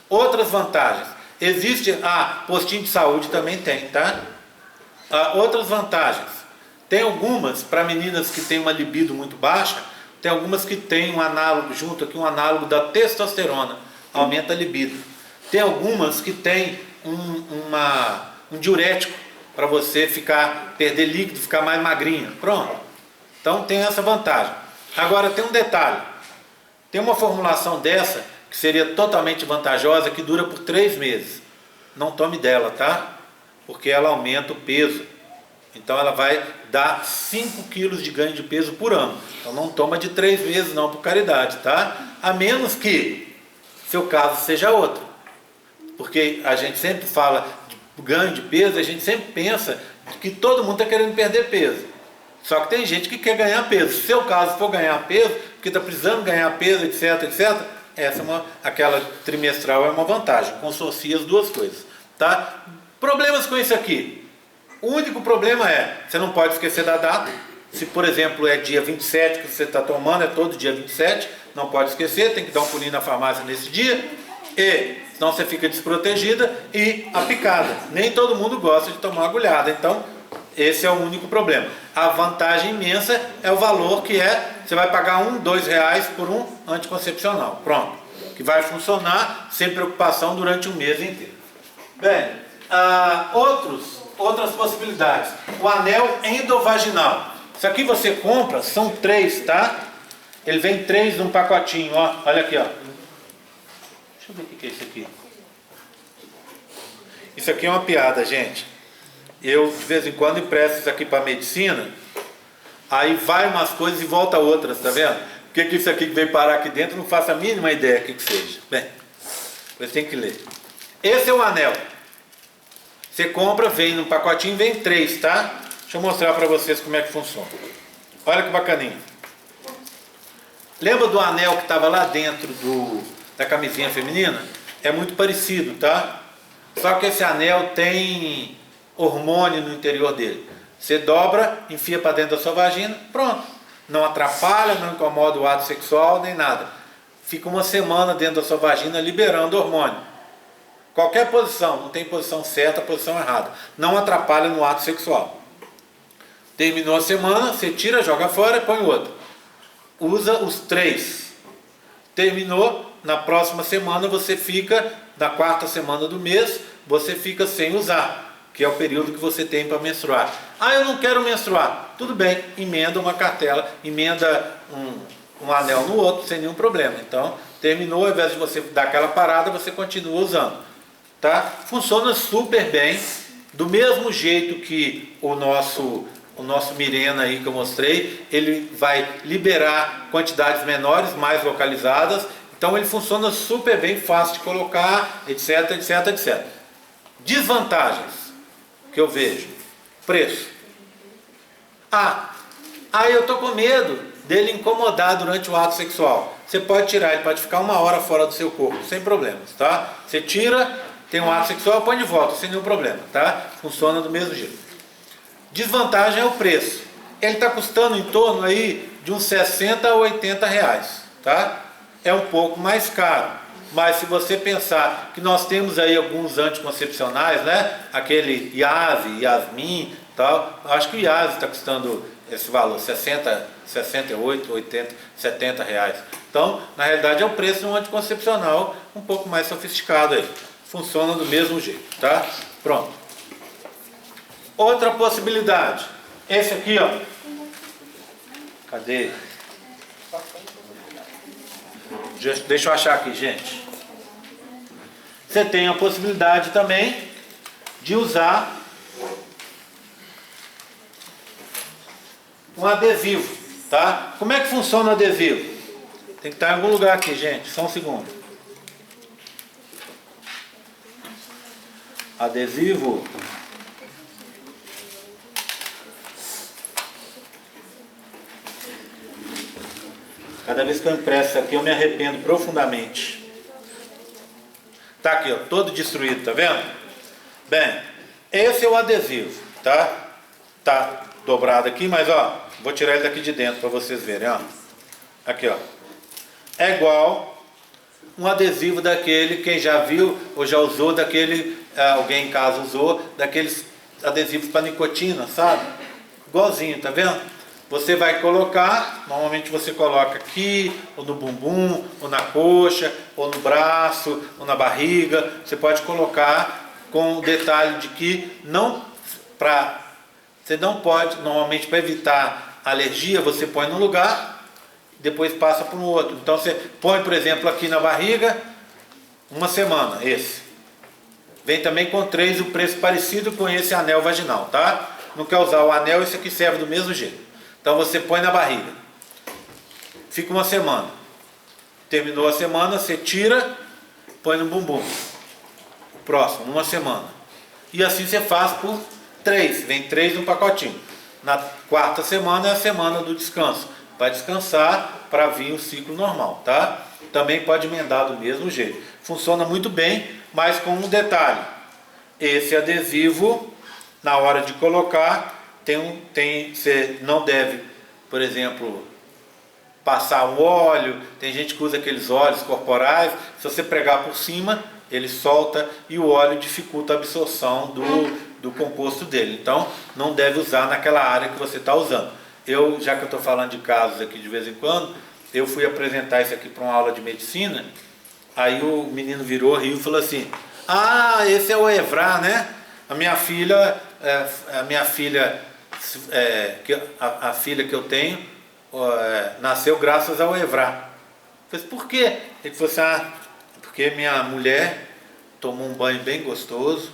Outras vantagens. Existe, postinho de saúde também tem, tá? Outras vantagens. Tem algumas, para meninas que têm uma libido muito baixa, tem algumas que tem um análogo, junto aqui, um análogo da testosterona, aumenta a libido. Tem algumas que tem um diurético, para você perder líquido, ficar mais magrinha. Pronto. Então tem essa vantagem. Agora tem um detalhe. Tem uma formulação dessa que seria totalmente vantajosa, que dura por 3 meses. Não tome dela, tá? Porque ela aumenta o peso. Então ela vai dar 5 quilos de ganho de peso por ano. Então não toma de 3 meses não, por caridade, tá? A menos que seu caso seja outro. Porque a gente sempre fala de ganho de peso, a gente sempre pensa que todo mundo está querendo perder peso. Só que tem gente que quer ganhar peso. Se seu caso for ganhar peso, porque está precisando ganhar peso, etc, aquela trimestral é uma vantagem. Consorcia as duas coisas, tá? Problemas com isso aqui. O único problema você não pode esquecer da data. Se, por exemplo, é dia 27 que você está tomando, é todo dia 27, não pode esquecer, tem que dar um pulinho na farmácia nesse dia. E senão você fica desprotegida e a picada. Nem todo mundo gosta de tomar agulhada, então esse é o único problema. A vantagem imensa é o valor que você vai pagar R$1, R$2 por um anticoncepcional. Pronto. Que vai funcionar sem preocupação durante um mês inteiro. Bem, outras possibilidades. O anel endovaginal. Isso aqui você compra, são 3, tá? Ele vem 3 num pacotinho, ó. Olha aqui, ó. Deixa eu ver o que é isso aqui. Isso aqui é uma piada, gente. Eu, de vez em quando, empresto isso aqui para medicina, aí vai umas coisas e volta outras, tá vendo? O que isso aqui que veio parar aqui dentro, não faço a mínima ideia do que seja. Bem, você tem que ler. Esse é o anel. Você compra, vem num pacotinho, vem 3, tá? Deixa eu mostrar para vocês como é que funciona. Olha que bacaninha. Lembra do anel que estava lá dentro da camisinha feminina? É muito parecido, tá? Só que esse anel tem hormônio no interior dele. Você dobra, enfia para dentro da sua vagina, pronto. Não atrapalha, não incomoda o ato sexual, nem nada. Fica uma semana dentro da sua vagina liberando hormônio. Qualquer posição, não tem posição certa, posição errada. Não atrapalha no ato sexual. Terminou a semana, você tira, joga fora e põe outro. usa os 3. Terminou, na próxima semana você fica, na 4ª semana do mês, você fica sem usar, que é o período que você tem para menstruar. Ah, eu não quero menstruar. Tudo bem, emenda uma cartela, emenda um anel no outro, sem nenhum problema. Então, terminou, ao invés de você dar aquela parada, você continua usando. Tá? Funciona super bem, do mesmo jeito que o nosso Mirena aí que eu mostrei, ele vai liberar quantidades menores, mais localizadas. Então ele funciona super bem, fácil de colocar, etc, etc, etc. Desvantagens que eu vejo. Preço. Eu estou com medo dele incomodar durante o ato sexual. Você pode tirar, ele pode ficar 1 hora fora do seu corpo, sem problemas, tá? Você tira, tem um ato sexual, põe de volta, sem nenhum problema, tá? Funciona do mesmo jeito. Desvantagem é o preço. Ele está custando em torno aí de uns 60 a 80 reais, tá? É um pouco mais caro, mas se você pensar que nós temos aí alguns anticoncepcionais, né? Aquele Yase, Yasmin, tal, acho que o Yase está custando esse valor, 60, 68, 80, 70 reais. Então, na realidade é o preço de um anticoncepcional um pouco mais sofisticado aí. Funciona do mesmo jeito, tá? Pronto. Outra possibilidade, esse aqui, ó. Cadê? Deixa eu achar aqui, gente. Você tem a possibilidade também de usar um adesivo, tá? Como é que funciona o adesivo? Tem que estar em algum lugar aqui, gente. Só um segundo. Adesivo. Cada vez que eu impresso isso aqui, eu me arrependo profundamente. Tá aqui, ó, todo destruído, tá vendo? Bem, esse é o adesivo, tá? Tá dobrado aqui, mas ó, vou tirar ele daqui de dentro para vocês verem, ó. Aqui, ó. É igual um adesivo daquele, quem já viu ou já usou daquele, alguém em casa usou, daqueles adesivos para nicotina, sabe? Igualzinho, tá vendo? Você vai colocar, normalmente você coloca aqui, ou no bumbum, ou na coxa, ou no braço, ou na barriga. Você pode colocar com o detalhe de que você não pode, normalmente para evitar alergia, você põe num lugar, depois passa para o outro. Então você põe, por exemplo, aqui na barriga, 1 semana, esse. Vem também com 3, o preço parecido com esse anel vaginal, tá? Não quer usar o anel, esse aqui serve do mesmo jeito. Então você põe na barriga, fica 1 semana, terminou a semana, você tira, põe no bumbum, o próximo, 1 semana, e assim você faz por 3, vem 3 no pacotinho. Na 4ª semana é a semana do descanso, vai descansar para vir o ciclo normal, tá? Também pode emendar do mesmo jeito, funciona muito bem, mas com um detalhe, esse adesivo, na hora de colocar, você não deve, por exemplo, passar um óleo. Tem gente que usa aqueles óleos corporais, se você pregar por cima, ele solta e o óleo dificulta a absorção do composto dele. Então, não deve usar naquela área que você está usando. Já que eu estou falando de casos aqui de vez em quando, eu fui apresentar isso aqui para uma aula de medicina, aí o menino virou, riu e falou assim, esse é o Evra, né? A minha filha que eu tenho nasceu graças ao Evra. Eu falei, por quê? Ele falou assim, porque minha mulher tomou um banho bem gostoso,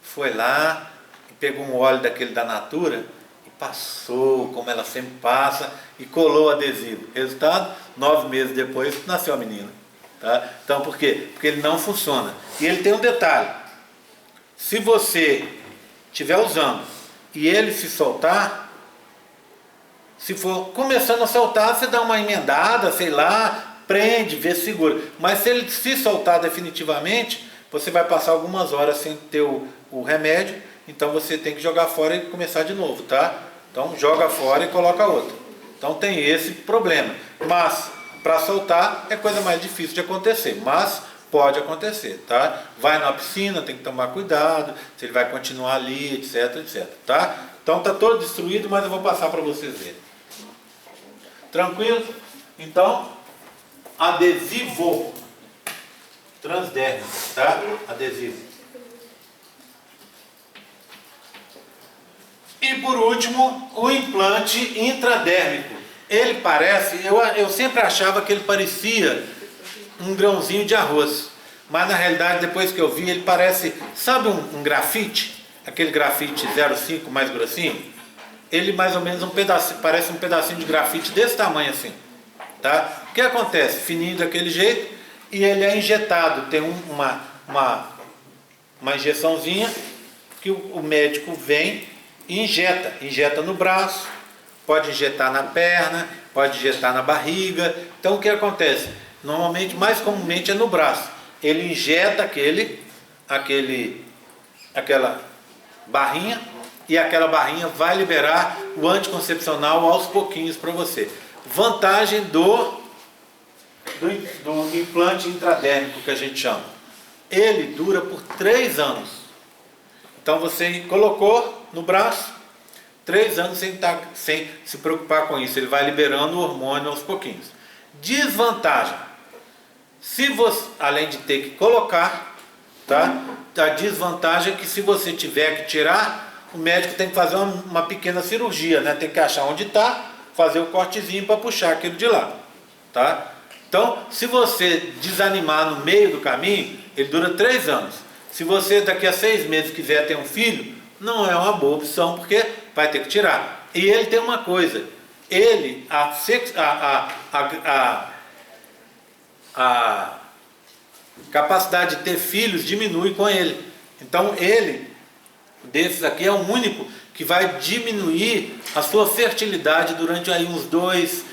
foi lá e pegou um óleo daquele da Natura e passou, como ela sempre passa, e colou o adesivo. Resultado, 9 meses depois nasceu a menina. Tá? Então por quê? Porque ele não funciona. E ele tem um detalhe, se você estiver usando e ele se soltar, se for começando a soltar, você dá uma emendada, sei lá, prende, vê se segura. Mas se ele se soltar definitivamente, você vai passar algumas horas sem ter o remédio, então você tem que jogar fora e começar de novo, tá? Então joga fora e coloca outro. Então tem esse problema. Mas para soltar é coisa mais difícil de acontecer, mas pode acontecer, tá? Vai na piscina, tem que tomar cuidado, se ele vai continuar ali, etc, etc, tá? Então tá todo destruído, mas eu vou passar para vocês verem. Tranquilo? Então, adesivo transdérmico, tá? Adesivo. E por último, o implante intradérmico. Ele parece, eu sempre achava que ele parecia um grãozinho de arroz. Mas na realidade, depois que eu vi, ele parece, sabe um grafite? Aquele grafite 0,5 mais grossinho? Ele mais ou menos parece um pedacinho de grafite desse tamanho assim. Tá? O que acontece? Fininho daquele jeito e ele é injetado. Tem uma injeçãozinha que o médico vem e injeta no braço, pode injetar na perna, pode injetar na barriga. Então o que acontece? Normalmente, mais comumente é no braço. Ele injeta aquela barrinha e aquela barrinha vai liberar o anticoncepcional aos pouquinhos para você. Vantagem do implante intradérmico que a gente chama. Ele dura por 3 anos. Então você colocou no braço, 3 anos sem se preocupar com isso. Ele vai liberando o hormônio aos pouquinhos. Desvantagem. Se você, além de ter que colocar, tá? A desvantagem é que se você tiver que tirar, o médico tem que fazer uma pequena cirurgia, né? Tem que achar onde está, fazer o cortezinho para puxar aquilo de lá, tá? Então, se você desanimar no meio do caminho, ele dura 3 anos. Se você daqui a 6 meses quiser ter um filho, não é uma boa opção, porque vai ter que tirar. E ele tem uma coisa, a capacidade de ter filhos diminui com ele. Então desses aqui é o único que vai diminuir a sua fertilidade durante aí uns 2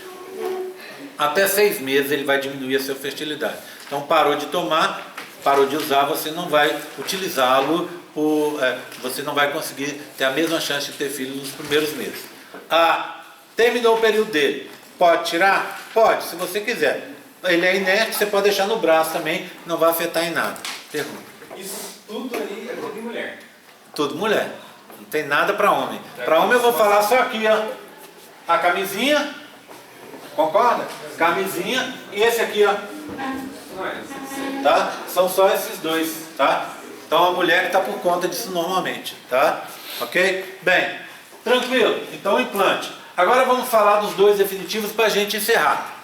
até 6 meses. Ele vai diminuir a sua fertilidade. Então parou de tomar, parou de usar, você não vai utilizá-lo, você não vai conseguir ter a mesma chance de ter filhos nos primeiros meses. Terminou o período dele, pode tirar? Pode, se você quiser. Ele é inerte, você pode deixar no braço também, não vai afetar em nada. Pergunta. Isso tudo aí é tudo em mulher. Tudo mulher. Não tem nada para homem. Para homem eu vou falar só aqui, ó. A camisinha. Concorda? Camisinha. E esse aqui, ó. Não é isso. Tá? São só esses dois, tá? Então a mulher que está por conta disso normalmente, tá? Ok? Bem, tranquilo. Então o implante. Agora vamos falar dos 2 definitivos para a gente encerrar.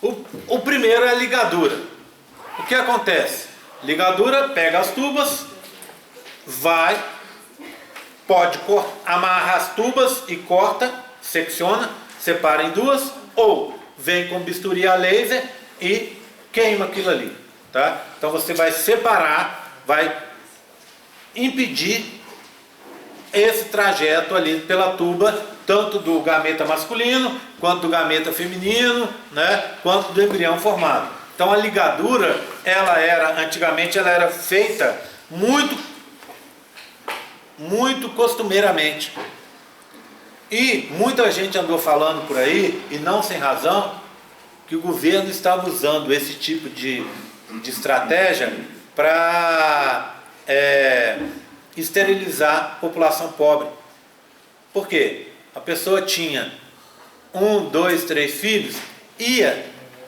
O primeiro é a ligadura. O que acontece? Ligadura, pega as tubas, pode amarrar as tubas e corta, secciona, separa em 2, ou vem com bisturi a laser e queima aquilo ali, tá? Então você vai separar, vai impedir esse trajeto ali pela tuba, tanto do gameta masculino, quanto do gameta feminino, né, quanto do embrião formado. Então a ligadura, antigamente ela era feita muito costumeiramente. E muita gente andou falando por aí, e não sem razão, que o governo estava usando esse tipo de estratégia para esterilizar a população pobre. Por quê? A pessoa tinha 1, 2, 3 filhos, ia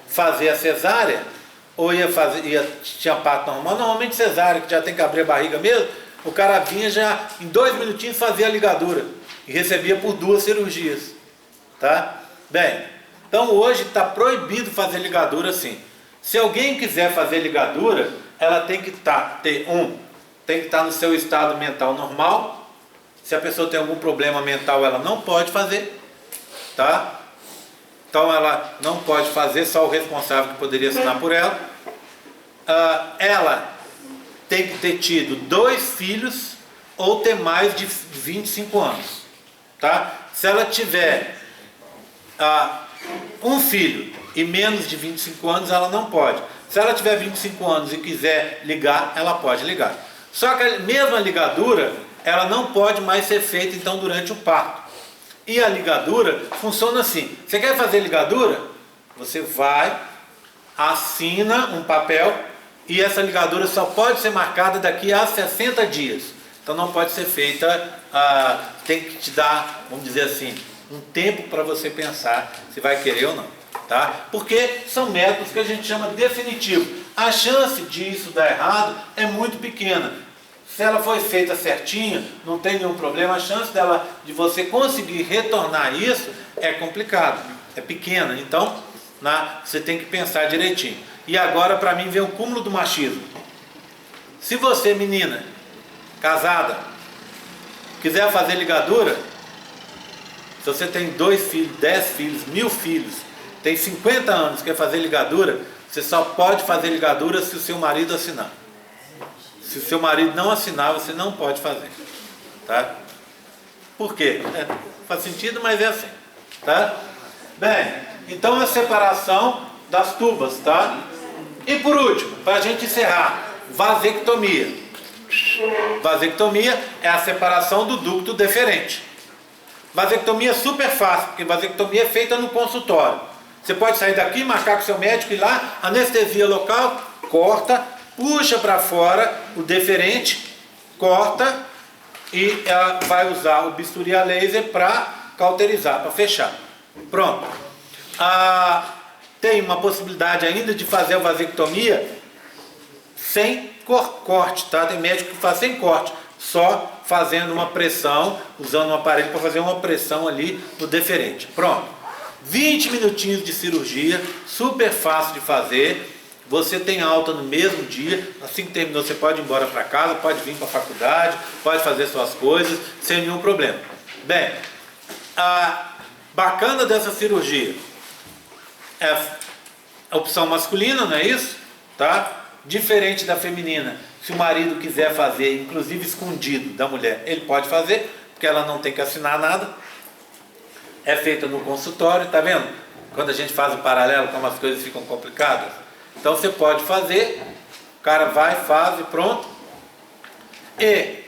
fazer a cesárea, ou tinha parto normal, normalmente cesárea, que já tem que abrir a barriga mesmo, o cara vinha já, em 2 minutinhos fazia a ligadura, e recebia por 2 cirurgias, tá? Bem, então hoje está proibido fazer ligadura assim. Se alguém quiser fazer ligadura, ela tem que estar no seu estado mental normal. Se a pessoa tem algum problema mental, ela não pode fazer, tá? Então ela não pode fazer, só o responsável que poderia assinar por ela. Ela tem que ter tido 2 filhos ou ter mais de 25 anos, tá? Se ela tiver 1 filho e menos de 25 anos, ela não pode. Se ela tiver 25 anos e quiser ligar, ela pode ligar. Só que a mesma ligadura, ela não pode mais ser feita então durante o parto. E a ligadura funciona assim. Você quer fazer ligadura? Você vai, assina um papel e essa ligadura só pode ser marcada daqui a 60 dias. Então não pode ser feita, tem que te dar, vamos dizer assim, um tempo para você pensar se vai querer ou não. tá? Porque são métodos que a gente chama definitivos. A chance disso dar errado é muito pequena. Se ela foi feita certinha, não tem nenhum problema, a chance de você conseguir retornar isso é complicado, é pequena. Então, você tem que pensar direitinho. E agora, para mim, vem o cúmulo do machismo. Se você, menina, casada, quiser fazer ligadura, se você tem 2 filhos, 10 filhos, 1000 filhos, tem 50 anos, quer fazer ligadura, você só pode fazer ligadura se o seu marido assinar. Se o seu marido não assinar, você não pode fazer. Tá? Por quê? Faz sentido, mas é assim. Tá? Bem, então a separação das tubas, tá? E por último, para a gente encerrar, vasectomia. Vasectomia é a separação do ducto deferente. Vasectomia é super fácil, porque vasectomia é feita no consultório. Você pode sair daqui, marcar com o seu médico, ir lá, anestesia local, corta, puxa para fora o deferente, corta e ela vai usar o bisturi a laser para cauterizar, para fechar. Pronto. Tem uma possibilidade ainda de fazer a vasectomia sem corte, tá? Tem médico que faz sem corte, só fazendo uma pressão, usando um aparelho para fazer uma pressão ali no deferente. Pronto. 20 minutinhos de cirurgia, super fácil de fazer. Você tem alta no mesmo dia, assim que terminou você pode ir embora para casa, pode vir para a faculdade, pode fazer suas coisas, sem nenhum problema. Bem, a bacana dessa cirurgia é a opção masculina, não é isso? Tá? Diferente da feminina, se o marido quiser fazer, inclusive escondido da mulher, ele pode fazer, porque ela não tem que assinar nada. É feita no consultório, tá vendo? Quando a gente faz o paralelo, como as coisas ficam complicadas. Então você pode fazer, o cara vai, faz e pronto. E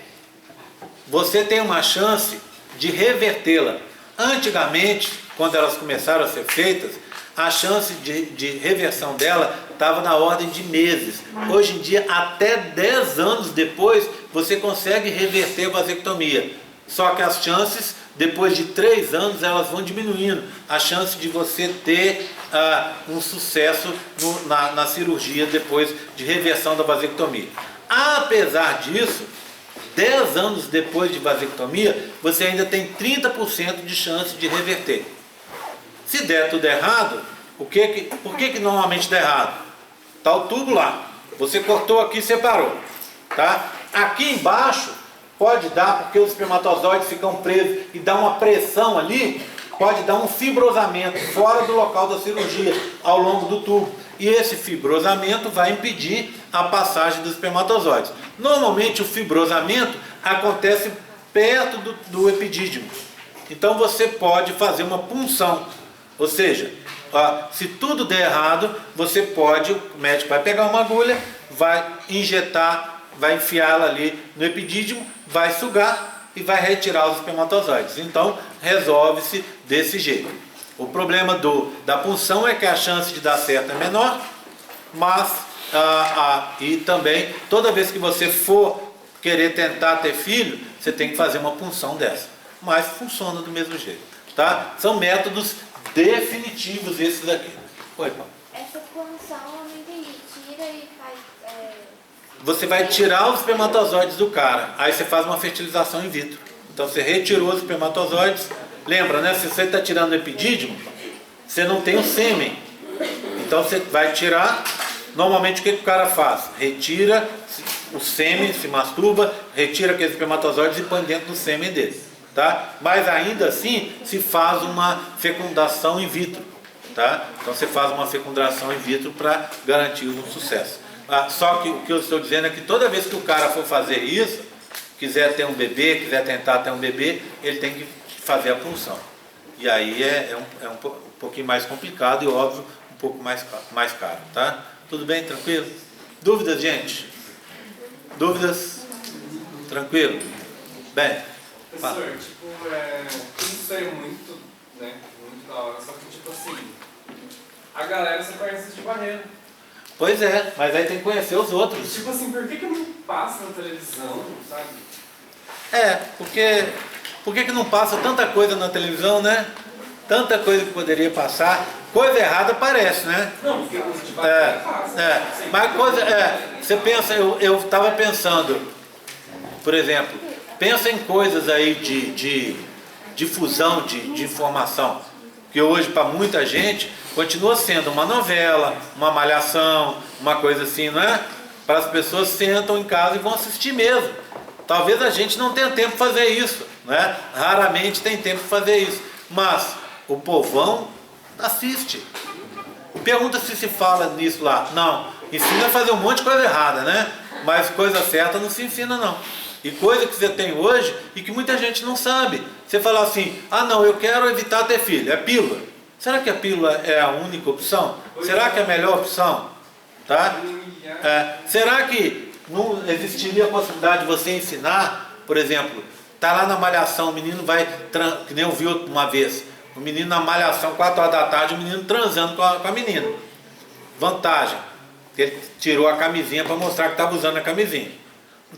você tem uma chance de revertê-la. Antigamente, quando elas começaram a ser feitas, a chance de reversão dela estava na ordem de meses. Hoje em dia, até 10 anos depois, você consegue reverter a vasectomia. Só que as chances, depois de 3 anos, elas vão diminuindo. A chance de você ter um sucesso na cirurgia depois de reversão da vasectomia. Apesar disso, 10 anos depois de vasectomia, você ainda tem 30% de chance de reverter. Se der tudo errado, por que normalmente dá errado? Está o tubo lá, você cortou aqui e separou. Tá? Aqui embaixo pode dar, porque os espermatozoides ficam presos e dá uma pressão ali, pode dar um fibrosamento fora do local da cirurgia, ao longo do tubo. E esse fibrosamento vai impedir a passagem dos espermatozoides. Normalmente o fibrosamento acontece perto do epidídimo. Então você pode fazer uma punção. Ou seja, se tudo der errado, o médico vai pegar uma agulha, vai injetar, vai enfiá-la ali no epidídimo, vai sugar e vai retirar os espermatozoides. Então resolve-se desse jeito. O problema da punção é que a chance de dar certo é menor, mas e também toda vez que você for querer tentar ter filho, você tem que fazer uma punção dessa. Mas funciona do mesmo jeito, tá? São métodos definitivos esses aqui. Oi, Paulo. Essa punção eu não entendi. Tira e faz... Você vai tirar os espermatozoides do cara, aí você faz uma fertilização in vitro. Então você retirou os espermatozoides. Lembra, né? Se você está tirando o epidídimo, você não tem o sêmen. Então você vai tirar. Normalmente o que o cara faz? Retira o sêmen, se masturba, retira aqueles espermatozoides e põe dentro do sêmen dele. Tá? Mas ainda assim se faz uma fecundação in vitro. Tá? Então você faz uma fecundação in vitro para garantir um sucesso. Só que o que eu estou dizendo é que toda vez que o cara for fazer isso, quiser ter um bebê, quiser tentar ter um bebê, ele tem que fazer a punção. E aí é um pouquinho mais complicado e, óbvio, um pouco mais caro. Tá? Tudo bem? Tranquilo? Dúvidas, gente? Dúvidas? Tranquilo? Bem, professor, isso é muito, né, muito da hora, só que tipo assim, a galera só conhece de barreira. Pois é, mas aí tem que conhecer os outros. Tipo assim, por que não passa na televisão, sabe? Por que não passa tanta coisa na televisão, né? tanta coisa que poderia passar. Coisa errada aparece, né? Não, porque os de barreira é fácil. Mas você pensa, eu estava pensando, por exemplo, pensa em coisas aí de difusão de informação, que hoje para muita gente continua sendo uma novela, uma malhação, uma coisa assim, não é? Para as pessoas sentam em casa e vão assistir mesmo. Talvez a gente não tenha tempo de fazer isso, né? Raramente tem tempo de fazer isso, mas o povão assiste. Pergunta se fala nisso lá. Não, ensina a fazer um monte de coisa errada, né? Mas coisa certa não se ensina, não. E coisa que você tem hoje e que muita gente não sabe. Você fala assim, ah não, eu quero evitar ter filho, é pílula. Será que a pílula é a única opção? Será que é a melhor opção? Tá? Será que não existiria a possibilidade de você ensinar, por exemplo, tá lá na malhação, o menino vai, que nem eu vi uma vez, o menino na malhação, 4 horas da tarde, o menino transando com a menina. Vantagem, ele tirou a camisinha para mostrar que estava usando a camisinha.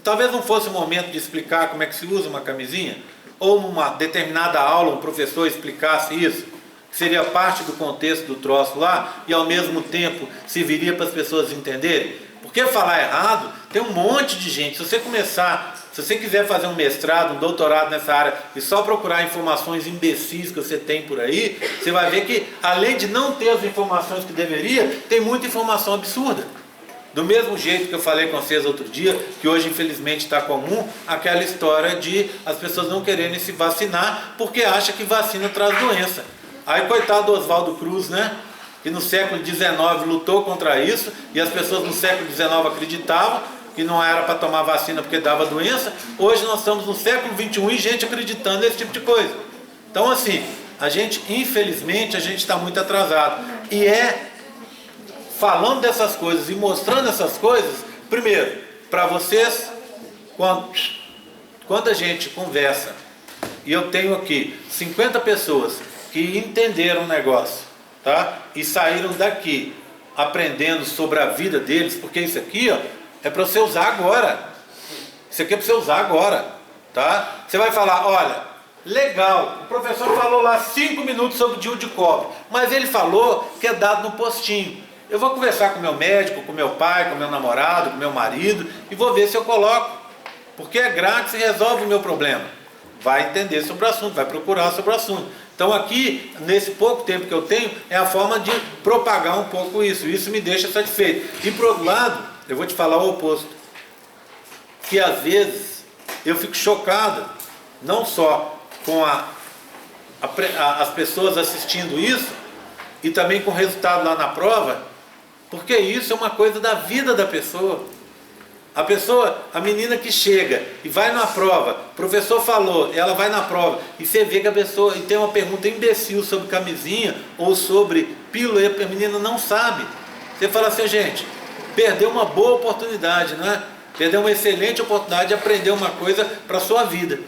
Talvez não fosse o momento de explicar como é que se usa uma camisinha, ou numa determinada aula um professor explicasse isso, que seria parte do contexto do troço lá, e ao mesmo tempo serviria para as pessoas entenderem. Porque falar errado, tem um monte de gente. Se você quiser fazer um mestrado, um doutorado nessa área e só procurar informações imbecis que você tem por aí, você vai ver que, além de não ter as informações que deveria, tem muita informação absurda. Do mesmo jeito que eu falei com vocês outro dia, que hoje infelizmente está comum, aquela história de as pessoas não quererem se vacinar porque acham que vacina traz doença. Aí coitado do Oswaldo Cruz, né? Que no século XIX lutou contra isso, e as pessoas no século XIX acreditavam que não era para tomar vacina porque dava doença. Hoje nós estamos no século XXI e gente acreditando nesse tipo de coisa. Então assim, infelizmente, a gente está muito atrasado. E falando dessas coisas e mostrando essas coisas, primeiro, para vocês, quando a gente conversa, e eu tenho aqui 50 pessoas que entenderam o negócio, tá? E saíram daqui aprendendo sobre a vida deles, porque isso aqui, ó, é para você usar agora. Isso aqui é para você usar agora, tá? Você vai falar, olha, legal, o professor falou lá 5 minutos sobre DIU de cobre, mas ele falou que é dado no postinho. Eu vou conversar com meu médico, com meu pai, com meu namorado, com meu marido, e vou ver se eu coloco, porque é grátis e resolve o meu problema. Vai entender sobre o assunto, vai procurar sobre o assunto. Então aqui, nesse pouco tempo que eu tenho, é a forma de propagar um pouco isso. Isso me deixa satisfeito. E por outro lado, eu vou te falar o oposto. Que às vezes eu fico chocado, não só com as pessoas assistindo isso, e também com o resultado lá na prova, porque isso é uma coisa da vida da pessoa. A menina que chega e vai na prova, o professor falou, ela vai na prova, e você vê que a pessoa e tem uma pergunta imbecil sobre camisinha ou sobre pílula, e a menina não sabe. Você fala assim, gente, perdeu uma boa oportunidade, né? Perdeu uma excelente oportunidade de aprender uma coisa para a sua vida.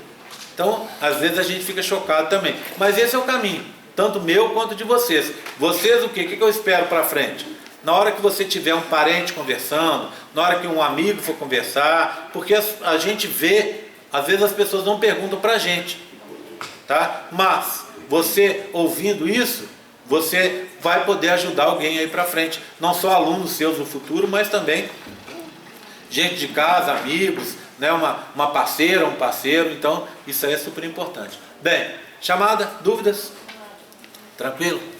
Então, às vezes a gente fica chocado também. Mas esse é o caminho, tanto meu quanto de vocês. Vocês o quê? O que eu espero para frente? Na hora que você tiver um parente conversando, na hora que um amigo for conversar, porque a gente vê, às vezes as pessoas não perguntam para a gente, tá? Mas você ouvindo isso, você vai poder ajudar alguém aí para frente, não só alunos seus no futuro, mas também gente de casa, amigos, né? Uma parceira, um parceiro. Então isso aí é super importante. Bem, chamada, dúvidas? Tranquilo?